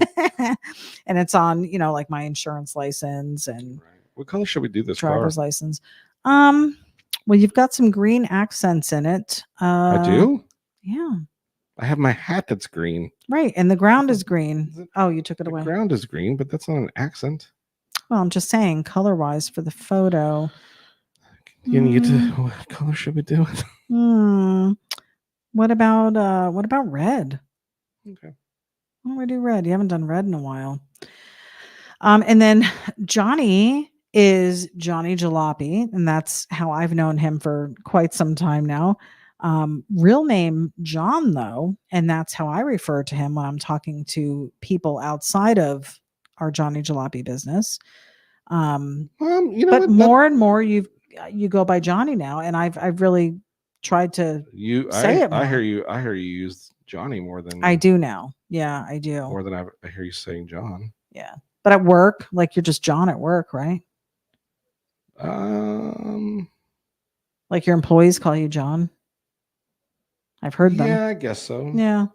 And it's on, like my insurance license and Right. What color should we do this driver's car? license. Well, you've got some green accents in it. I do. Yeah. I have my hat that's green. Right, and the ground is green. Oh, you took it The away. ground is green, but that's not an accent. Well, I'm just saying, color-wise for the photo. Can you get to what color should we do it? What about red? Okay. Why don't we do red? You haven't done red in a while. And then Johnny is Johnny Jalopy, and that's how I've known him for quite some time now. Real name John, though, and that's how I refer to him when I'm talking to people outside of our Johnny Jalopy business. But more and more you go by Johnny now, and I've really tried to say it more. I hear you use Johnny more than I do now. Yeah, I do. More than I hear you saying John. Yeah. But at work, like you're just John at work, right? Like your employees call you John. I've heard them. Yeah, I guess so. Yeah.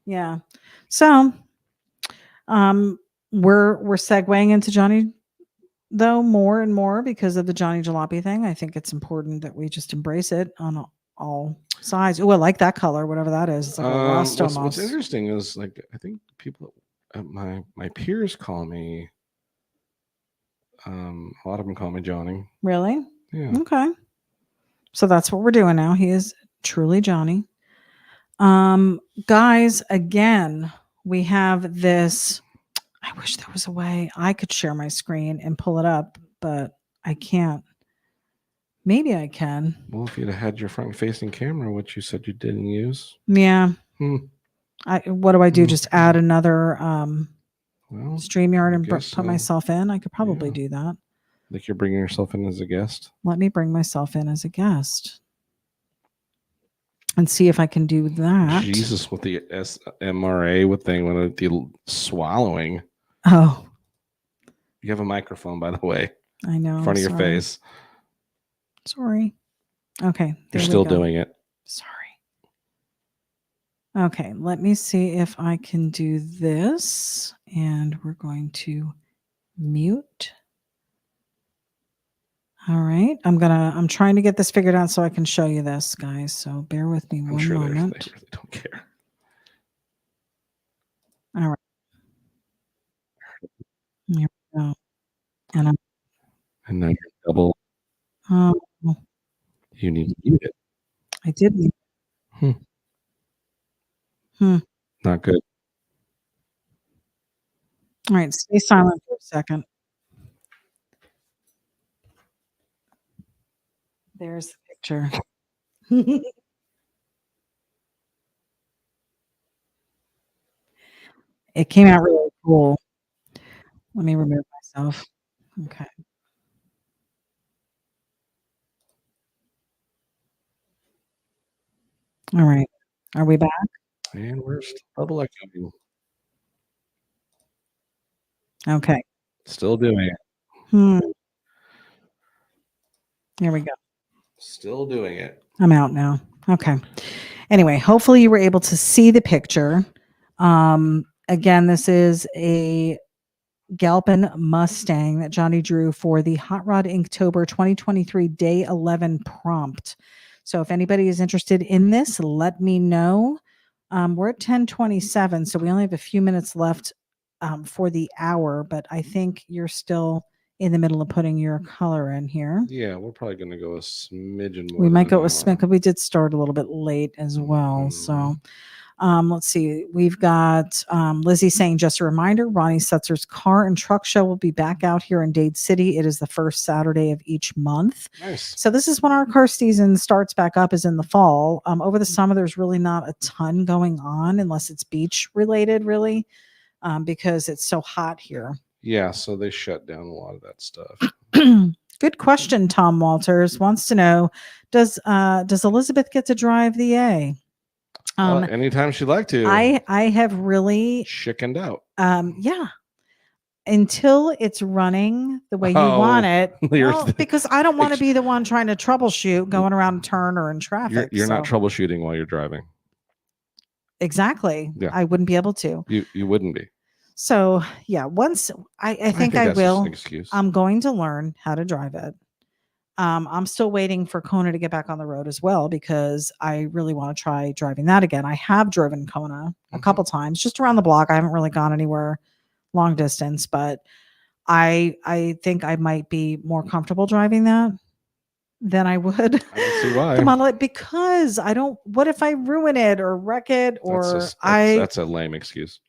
Yeah. So we're segueing into Johnny though more and more because of the Johnny Jalopy thing. I think it's important that we just embrace it on all sides. Oh, I like that color, whatever that is. It's like a rust almost. What's interesting is like I think people my peers call me a lot of them call me Johnny. Really? Yeah. Okay. So that's what we're doing now. He is truly Johnny. Guys, again, we have this. I wish there was a way I could share my screen and pull it up, but I can't. Maybe I can. Well, if you'd have had your front facing camera, which you said you didn't use. Yeah. What do I do? Just add another StreamYard and put myself in? I could probably do that. Like you're bringing yourself in as a guest? Let me bring myself in as a guest and see if I can do that. Jesus, with the SMRA with the swallowing. Oh. You have a microphone, by the way. I know. In front of your face. Sorry. Okay. You're still doing it. Sorry. Okay. Let me see if I can do this. And we're going to mute. All right. I'm trying to get this figured out so I can show you this, guys. So bear with me one moment. They really don't care. All right. Here we go. And now you're double. Oh. You need to mute it. I did. Not good. All right. Stay silent for a second. There's the picture. It came out really cool. Let me remove myself. Okay. All right. Are we back? And we're double echoing. Okay. Still doing it. Here we go. Still doing it. I'm out now. Okay. Anyway, hopefully you were able to see the picture. Again, this is a Galpin Mustang that Johnny drew for the Hot Rod Inktober 2023 Day 11 prompt. So if anybody is interested in this, let me know. We're at 10:27, so we only have a few minutes left for the hour, but I think you're still in the middle of putting your color in here. Yeah, we're probably going to go a smidgen more. We might go a smidgen because we did start a little bit late as well. So let's see. We've got Lizzie saying, just a reminder, Ronnie Setzer's car and truck show will be back out here in Dade City. It is the first Saturday of each month. Nice. So this is when our car season starts back up, is in the fall. Over the summer, there's really not a ton going on unless it's beach related, really, because it's so hot here. Yeah, so they shut down a lot of that stuff. Good question. Tom Walters wants to know, does Elizabeth get to drive the A? Anytime she'd like to. I have really chickened out. Yeah. until it's running the way you Oh, want it. you're Well, because I don't want to be the one trying to troubleshoot going around a turn or in traffic. You're not so- troubleshooting while you're driving. Exactly. Yeah. I wouldn't be able to. You wouldn't be. So yeah, once I think I that's just will. an excuse. I'm going to learn how to drive it. I'm still waiting for Kona to get back on the road as well because I really want to try driving that again. I have driven Kona a Mhm. couple times just around the block. I haven't really gone anywhere long distance, but I think I might be more comfortable driving that than I would I don't see why. the Model X because I don't. What if I ruin it or wreck it or that's a lame excuse.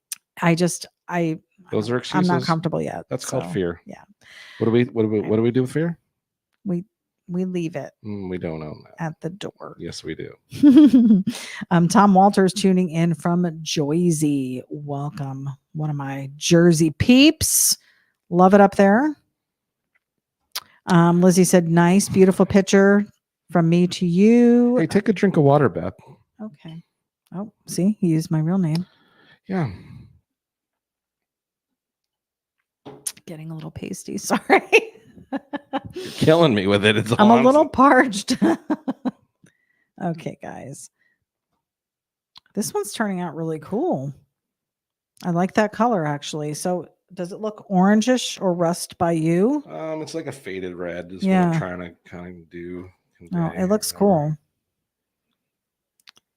Those are excuses. I'm not comfortable yet. That's called fear. Yeah. What do we do with fear? We leave it We don't own that. at the door. Yes, we do. Tom Walters tuning in from Jersey. Welcome. One of my Jersey peeps. Love it up there. Lizzie said, nice, beautiful picture from me to you. Hey, take a drink of water, Beth. Okay. Oh, see, he used my real name. Yeah. Getting a little pasty. Sorry. You're killing me with it. I'm a little parched. Okay, guys. This one's turning out really cool. I like that color actually. So does it look orangish or rust by you? It's like a faded red is Yeah. what I'm trying to kind of do. Oh, it looks cool.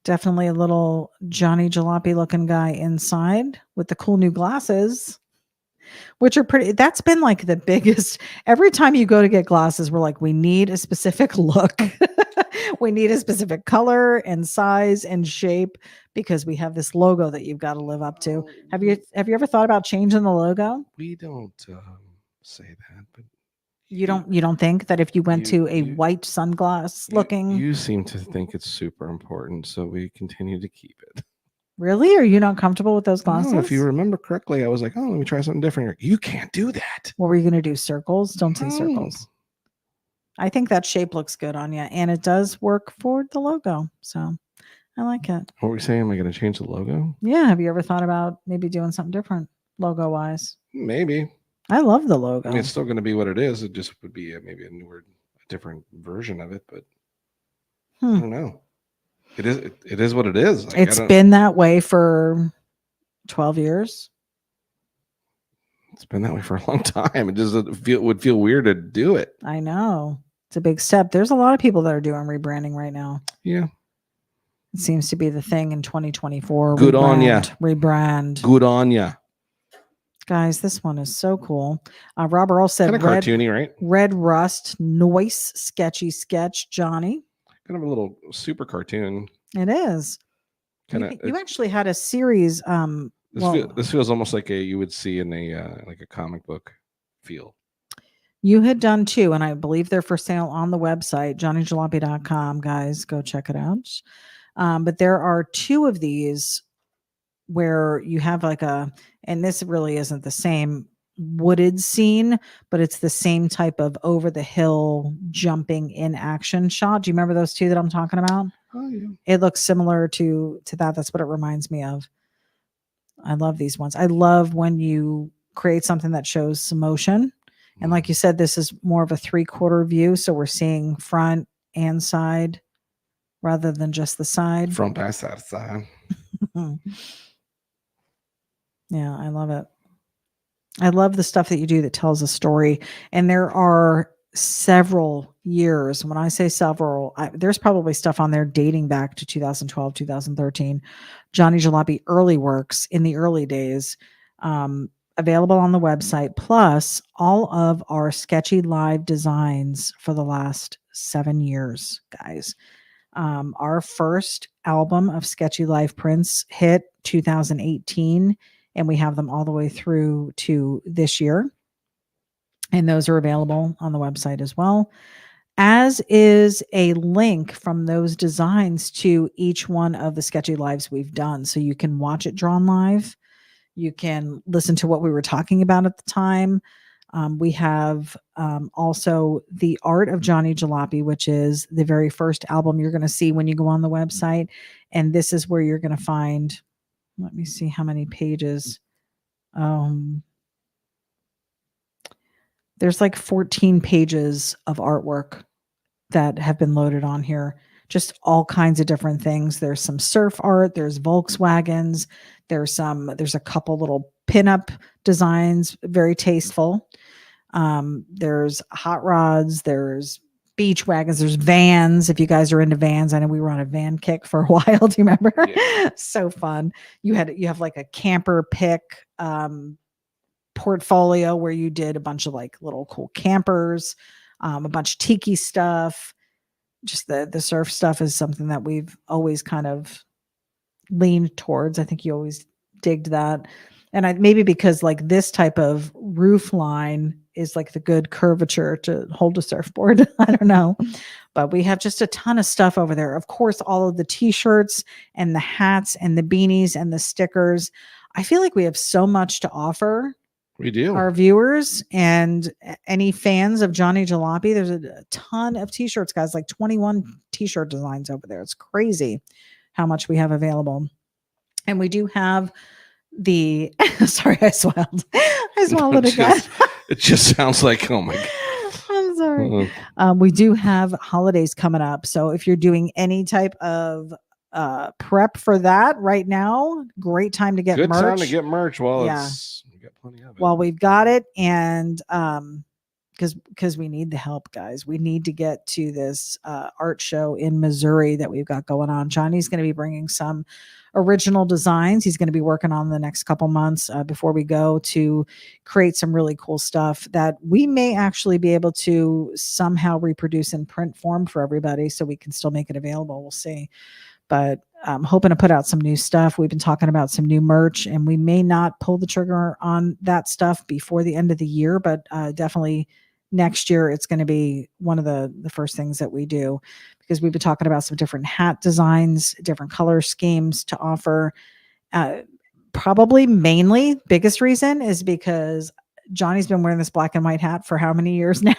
Definitely a little Johnny Jalopy looking guy inside with the cool new glasses, which are pretty. That's been like the biggest. Every time you go to get glasses, we're like, we need a specific look. We need a specific color and size and shape because we have this logo that you've got to live up to. Have you ever thought about changing the logo? We don't say that, but you don't think that if you went to a white sunglass looking, you seem to think it's super important, so we continue to keep it. Really? Are you not comfortable with those glasses? No, if you remember correctly, I was like, oh, let me try something different. You can't do that. What were you going to do? Circles? Don't say circles. I think that shape looks good on you, and it does work for the logo. So I like it. What were we saying? Am I going to change the logo? Yeah. Have you ever thought about maybe doing something different logo wise? Maybe. I love the logo. I mean, it's still going to be what it is. It just would be maybe a different version of it, but I don't know. It is what it is. Like, it's been that way for 12 years. It's been that way for a long time. It just would feel weird to do it. I know. It's a big step. There's a lot of people that are doing rebranding right now. Yeah. It seems to be the thing in 2024. Good on ya. Rebrand. Good on ya. Guys, this one is so cool. Rob Earl said, kind of cartoony, right? Red Rust, Noise, Sketchy Sketch, Johnny. Kind of a little super cartoon. It is. You actually had a series. This feels almost like you would see in a comic book feel. You had done two, and I believe they're for sale on the website, johnnyjalopy.com. Guys, go check it out. But there are two of these where you have and this really isn't the same wooded scene, but it's the same type of over the hill jumping in action shot. Do you remember those two that I'm talking about? Oh, yeah. It looks similar to that. That's what it reminds me of. I love these ones. I love when you create something that shows some motion. And like you said, this is more of a 3/4 view. So we're seeing front and side rather than just the side. Front, back, side. Yeah, I love it. I love the stuff that you do that tells a story. And there are several years. When I say several, there's probably stuff on there dating back to 2012, 2013. Johnny Jalopy early works in the early days, available on the website, plus all of our Sketchy live designs for the last 7 years, guys. Our first album of Sketchy live prints hit 2018, and we have them all the way through to this year. And those are available on the website as well, as is a link from those designs to each one of the Sketchy lives we've done. So you can watch it drawn live. You can listen to what we were talking about at the time. We have also the art of Johnny Jalopy, which is the very first album you're going to see when you go on the website. And this is where you're going to find, let me see how many pages. There's like 14 pages of artwork that have been loaded on here. Just all kinds of different things. There's some surf art, there's Volkswagens, there's a couple little pinup designs, very tasteful. There's hot rods, there's beach wagons, there's vans. If you guys are into vans, I know we were on a van kick for a while. Do you remember? Yeah. So fun. You have like a camper pick portfolio where you did a bunch of like little cool campers, a bunch of tiki stuff. Just the surf stuff is something that we've always kind of leaned towards. I think you always digged that. And maybe because like this type of roof line is like the good curvature to hold a surfboard. I don't know. But we have just a ton of stuff over there. Of course, all of the t-shirts and the hats and the beanies and the stickers. I feel like we have so much to offer We do. our viewers and any fans of Johnny Jalopy. There's a ton of t-shirts, guys, like 21 t-shirt designs over there. It's crazy how much we have available. And we do have the sorry, I swallowed it again. It just sounds like, oh my God. I'm sorry. We do have holidays coming up. So if you're doing any type of prep for that right now, great time to get Good merch. time to get merch while we got plenty of it. While we've got it, and because we need the help, guys. We need to get to this art show in Missouri that we've got going on. Johnny's going to be bringing some original designs. He's going to be working on the next couple months before we go to create some really cool stuff that we may actually be able to somehow reproduce in print form for everybody so we can still make it available. We'll see. But I'm hoping to put out some new stuff. We've been talking about some new merch, and we may not pull the trigger on that stuff before the end of the year, but definitely next year it's going to be one of the first things that we do, because we've been talking about some different hat designs, different color schemes to offer. Probably mainly biggest reason is because Johnny's been wearing this black and white hat for how many years now?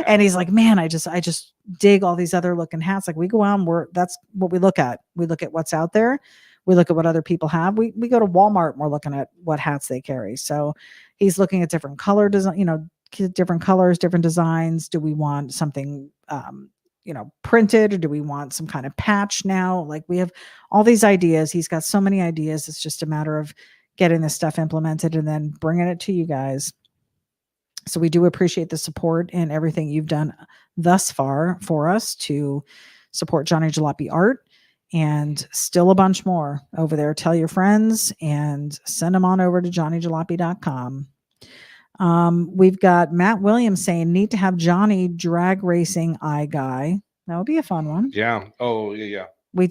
And he's like, man, I just dig all these other looking hats. Like we go out and that's what we look at. We look at what's out there. We look at what other people have. We go to Walmart and we're looking at what hats they carry. So he's looking at different color design, different colors, different designs. Do we want something, printed, or do we want some kind of patch now? Like we have all these ideas. He's got so many ideas. It's just a matter of getting this stuff implemented and then bringing it to you guys. So we do appreciate the support and everything you've done thus far for us to support Johnny Jalopy art, and still a bunch more over there. Tell your friends and send them on over to johnnyjalopy.com. We've got Matt Williams saying, need to have Johnny drag racing eye guy. That would be a fun one. Yeah. Oh, yeah. We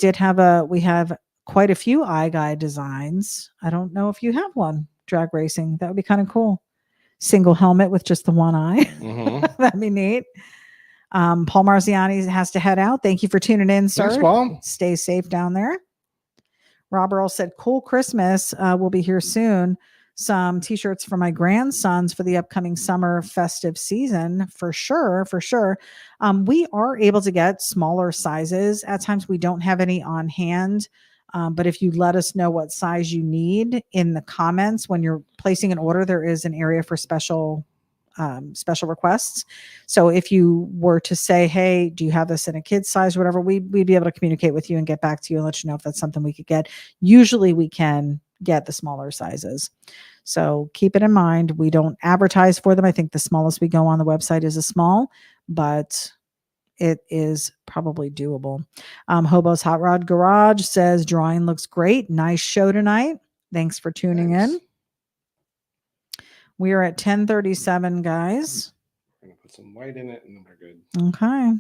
have quite a few eye guy designs. I don't know if you have one drag racing. That would be kind of cool. Single helmet with just the one eye. Mm-hmm. That'd be neat. Paul Marziani has to head out. Thank you for tuning in, sir. Thanks, Paul. Stay safe down there. Rob Earl said, cool Christmas. We'll be here soon. Some t-shirts for my grandsons for the upcoming summer festive season. For sure. We are able to get smaller sizes. At times we don't have any on hand. But if you let us know what size you need in the comments, when you're placing an order, there is an area for special requests. So if you were to say, hey, do you have this in a kid's size or whatever, we'd be able to communicate with you and get back to you and let you know if that's something we could get. Usually we can get the smaller sizes. So keep it in mind. We don't advertise for them. I think the smallest we go on the website is a small, but it is probably doable. Hobo's Hot Rod Garage says drawing looks great. Nice show tonight. Thanks for tuning in. We are at 10:37, guys. I'm gonna put some white in it and then we're good. Okay.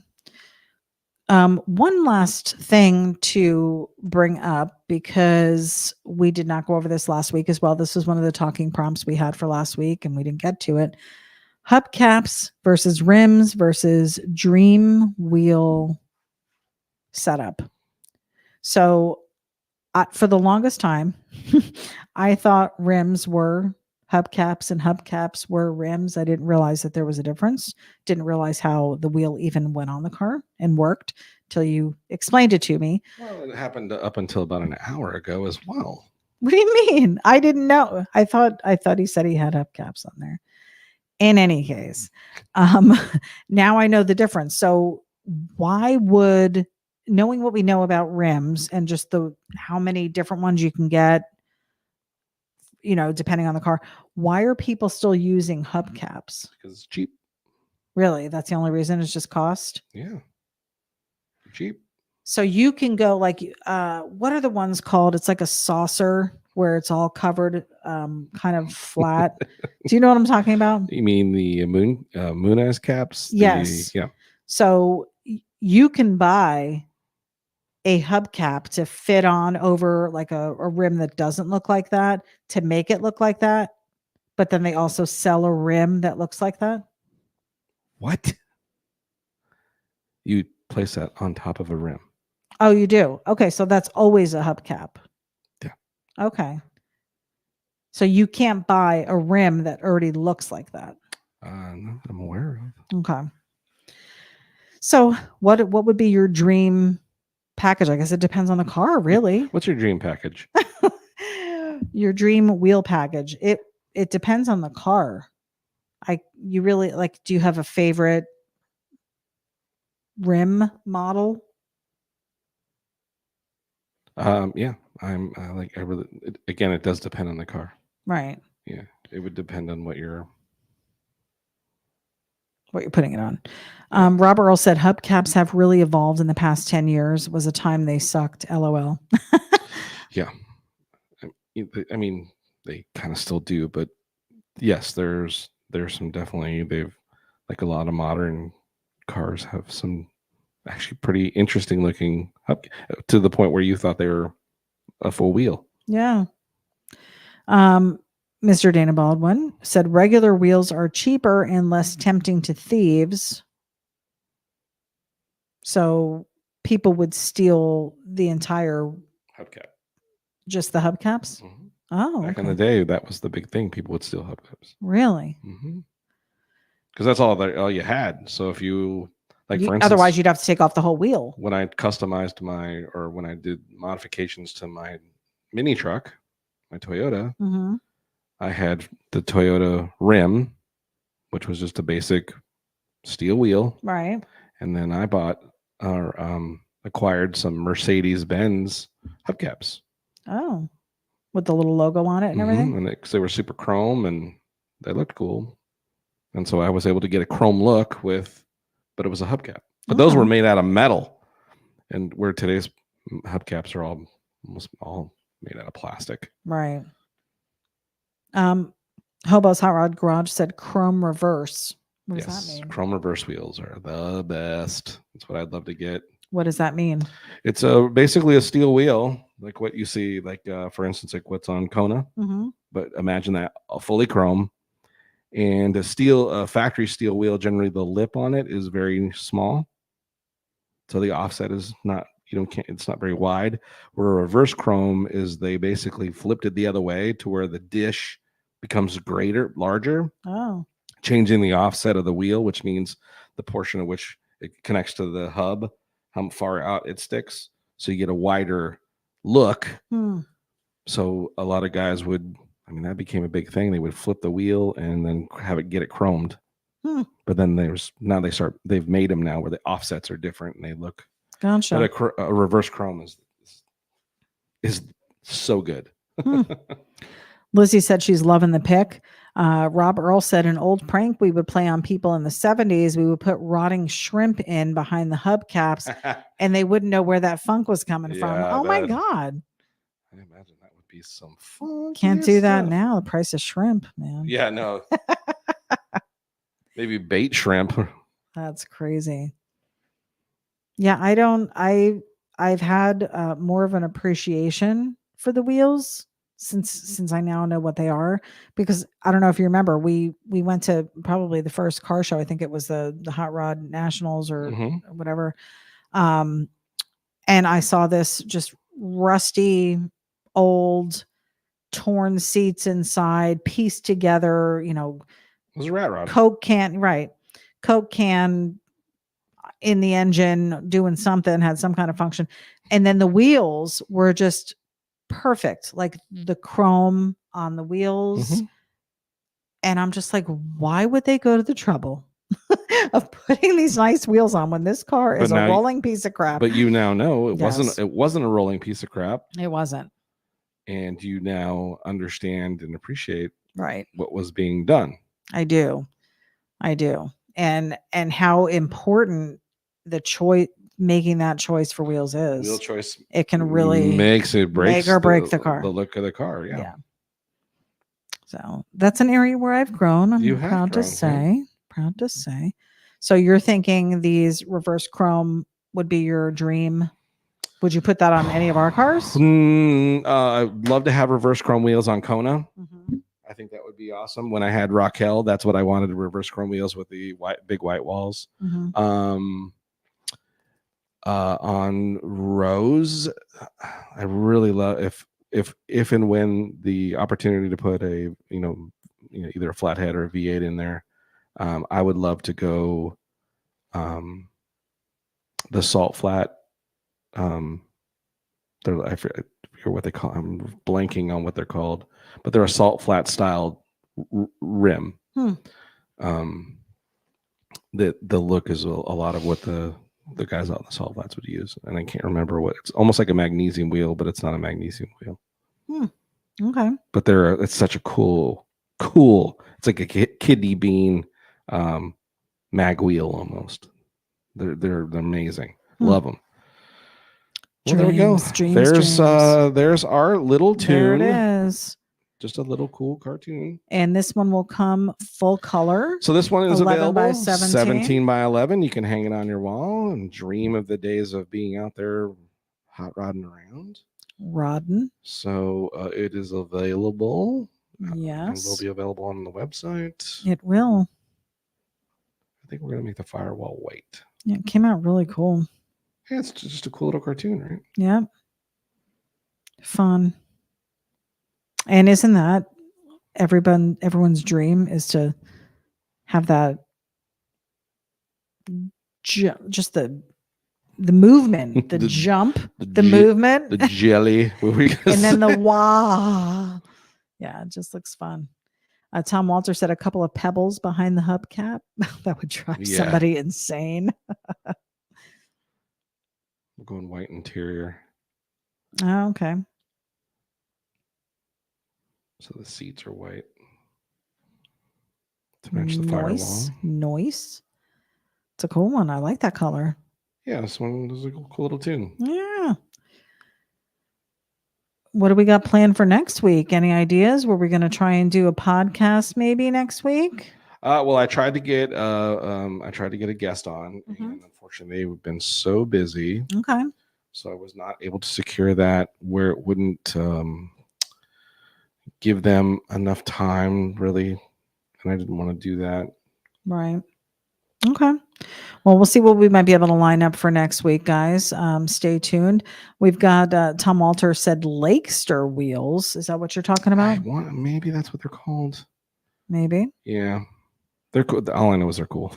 One last thing to bring up, because we did not go over this last week as well. This was one of the talking prompts we had for last week and we didn't get to it. Hubcaps versus rims versus dream wheel setup. So for the longest time, I thought rims were hubcaps and hubcaps were rims. I didn't realize that there was a difference. Didn't realize how the wheel even went on the car and worked till you explained it to me. Well, it happened up until about an hour ago as well. What do you mean? I didn't know. I thought he said he had hubcaps on there. In any case, um, now I know the difference. So why would, knowing what we know about rims and just the how many different ones you can get, depending on the car, why are people still using hubcaps? Because it's cheap. Really? That's the only reason? It's just cost? Yeah. Cheap. So you can go like, what are the ones called? It's like a saucer where it's all covered, kind of flat. Do you know what I'm talking about? You mean the moon caps? Yes. Yeah. So you can buy a hubcap to fit on over like a rim that doesn't look like that to make it look like that. But then they also sell a rim that looks like that. What? You place that on top of a rim. Oh, you do? Okay. So that's always a hubcap. Yeah. Okay. So you can't buy a rim that already looks like that. Not that I'm aware of. Okay. So what would be your dream package? I guess it depends on the car, really. What's your dream package? Your dream wheel package. It depends on the car. You really like, do you have a favorite rim model? Yeah. Again, it does depend on the car. Right. Yeah. It would depend on what you're putting it on. Robert Earl said hubcaps have really evolved in the past 10 years. Was a time they sucked. LOL. Yeah. I mean, they kind of still do, but yes, there's some definitely, they've, like a lot of modern cars have some actually pretty interesting looking up to the point where you thought they were a full wheel. Yeah. Mr. Dana Baldwin said regular wheels are cheaper and less tempting to thieves. So people would steal the entire Hubcap. Just the hubcaps? Mm-hmm. Oh, Back in okay. the day, that was the big thing. People would steal hubcaps. Really? Because that's all you had. So if you, like, for instance, otherwise you'd have to take off the whole wheel. When I customized when I did modifications to my mini truck, my Toyota, I had the Toyota rim, which was just a basic steel wheel. Right. And then I bought or acquired some Mercedes-Benz hubcaps. Oh, with the little logo on it and everything? And because they were super chrome and they looked cool. And so I was able to get a chrome look but it was a hubcap. But those were made out of metal. And where today's hubcaps are almost all made out of plastic. Right. Hobo's Hot Rod Garage said chrome reverse. What does that mean? Chrome reverse wheels are the best. That's what I'd love to get. What does that mean? It's basically a steel wheel, like what you see, like for instance, like what's on Kona. But imagine that fully chrome, and a factory steel wheel. Generally, the lip on it is very small, so the offset is not. It's not very wide. Where a reverse chrome is, they basically flipped it the other way to where the dish becomes larger. Oh. Changing the offset of the wheel, which means the portion of which it connects to the hub, how far out it sticks. So you get a wider look. So a lot of guys that became a big thing. They would flip the wheel and then get it chromed. But then they've made them now where the offsets are different and they look. Gotcha. But a reverse chrome is so good. Lizzie said she's loving the pick. Rob Earl said an old prank we would play on people in the 70s. We would put rotting shrimp in behind the hubcaps and they wouldn't know where that funk was coming from. Oh my God. I imagine that would be some fun. Can't do that now. The price of shrimp, man. Yeah, no. Maybe bait shrimp. That's crazy. Yeah, I've had more of an appreciation for the wheels since I now know what they are, because I don't know if you remember, we went to probably the first car show. I think it was the Hot Rod Nationals or whatever. And I saw this just rusty, old, torn seats inside, pieced together, it was a rat rod. Coke can in the engine doing something, had some kind of function. And then the wheels were just perfect, like the chrome on the wheels. And I'm just like, why would they go to the trouble of putting these nice wheels on when this car is a now- rolling piece of crap? But you now know it Yes. wasn't a rolling piece of crap, It wasn't. and you now understand and appreciate Right. what was being done. I do. And how important the choice, making that choice for wheels is. Wheel choice It can really breaks make or break the car. the look of the car. Yeah. So that's an area where I've grown. I'm You have proud to grown, say. Proud to say. So you're thinking these reverse chrome would be your dream? Would you put that on any of our cars? I'd love to have reverse chrome wheels on Kona. Mhm. I think that would be awesome. When I had Raquel, that's what I wanted, reverse chrome wheels with the big white walls. Mhm. On Rose, I really love if and when the opportunity to put a either a flathead or a V8 in there, I would love to go the salt flat. I forget what they call. I'm blanking on what they're called, but they're a salt flat style rim. The look is a lot of what the guys out in the salt flats would use, and I can't remember what. It's almost like a magnesium wheel, but it's not a magnesium wheel. Okay. But it's such a cool. It's like a kidney bean mag wheel almost. They're amazing. Love them. Well, there we go. There's our little tune. There it is. Just a little cool cartoon. And this one will come full color. So this one is 11 available by 17 by 11. You can hang it on your wall and dream of the days of being out there hot rodding around. So it is available. Yes. And will be available on the website. It will. I think we're going to make the firewall white. Yeah, it came out really cool. Yeah, it's just a cool little cartoon, right? Yeah. Fun. And isn't that everyone's dream is to have that just the movement, the jump, the movement, the jelly, and then the wah. Yeah, it just looks fun. Tom Walter said a couple of pebbles behind the hubcap. That would drive somebody insane. We're going white interior. Oh, okay. So the seats are white to match the firewall. Nice. It's a cool one. I like that color. Yeah, this one is a cool little tune. Yeah. What do we got planned for next week? Any ideas? Were we going to try and do a podcast maybe next week? Well, I tried to get a guest on, and unfortunately, we've been so busy. Okay. So I was not able to secure that where it wouldn't give them enough time, really, and I didn't want to do that. Right. Okay. Well, we'll see what we might be able to line up for next week, guys. Stay tuned. We've got Tom Walter said Lakester wheels. Is that what you're talking about? Maybe that's what they're called. Maybe. Yeah. They're cool. All I know is they're cool.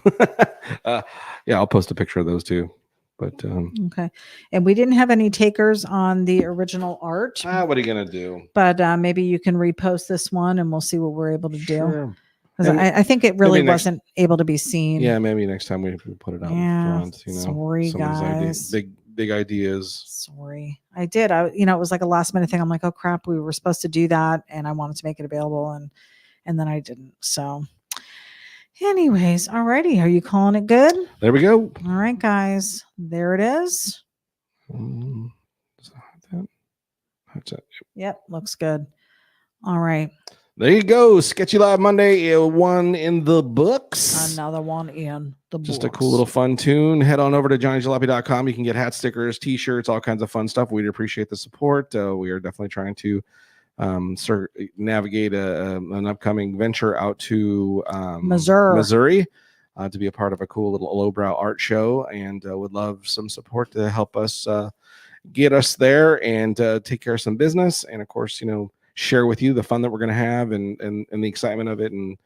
Yeah, I'll post a picture of those too. But okay. And we didn't have any takers on the original art. What are you gonna do? But maybe you can repost this one and we'll see what we're able to do. Sure. I think it really wasn't able to be seen. Yeah, maybe next time we put it out in front. Sorry, guys. Big ideas. Sorry, I did. It was like a last minute thing. I'm like, oh crap, we were supposed to do that, and I wanted to make it available, and then I didn't. So, anyways, alrighty. Are you calling it good? There we go. All right, guys. There it is. Yep, looks good. All right. There you go. Sketchy Live Monday, one in the books. Another one in the books. Just a cool little fun tune. Head on over to johnnyjalopy.com. You can get hat stickers, t-shirts, all kinds of fun stuff. We'd appreciate the support. We are definitely trying to navigate an upcoming venture out to Missouri to be a part of a cool little lowbrow art show, and would love some support to help us get us there and take care of some business. And of course, share with you the fun that we're going to have and the excitement of it. And,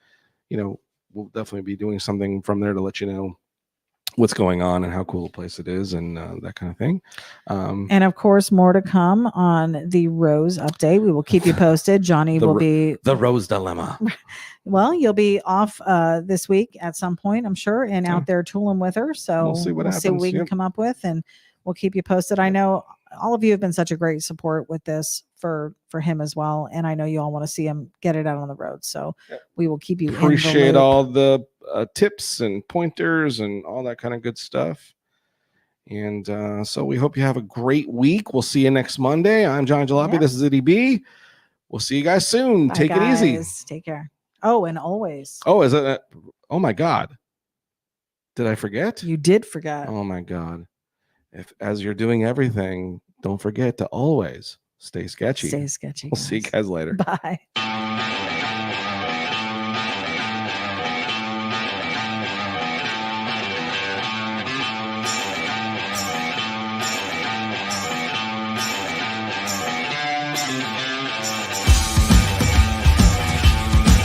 we'll definitely be doing something from there to let you know what's going on and how cool a place it is and that kind of thing. And of course, more to come on the Rose update. We will keep you posted. Johnny will be the Rose dilemma. Well, you'll be off this week at some point, I'm sure, and out there tooling with her. So we'll see what happens. we can come up with, and we'll keep you posted. I know all of you have been such a great support with this for him as well, and I know you all want to see him get it out on the road. So we will keep you appreciate in the loop. all the tips and pointers and all that kind of good stuff. And so we hope you have a great week. We'll see you next Monday. I'm John Jalopy. This is ity-B. We'll see you guys soon. Bye, Take guys. it easy. Take care. Oh, and always. Oh, is it? Oh my God. Did I forget? You did forget. Oh my God. If as you're doing everything, don't forget to always stay sketchy. Stay sketchy. We'll see you guys later. Bye.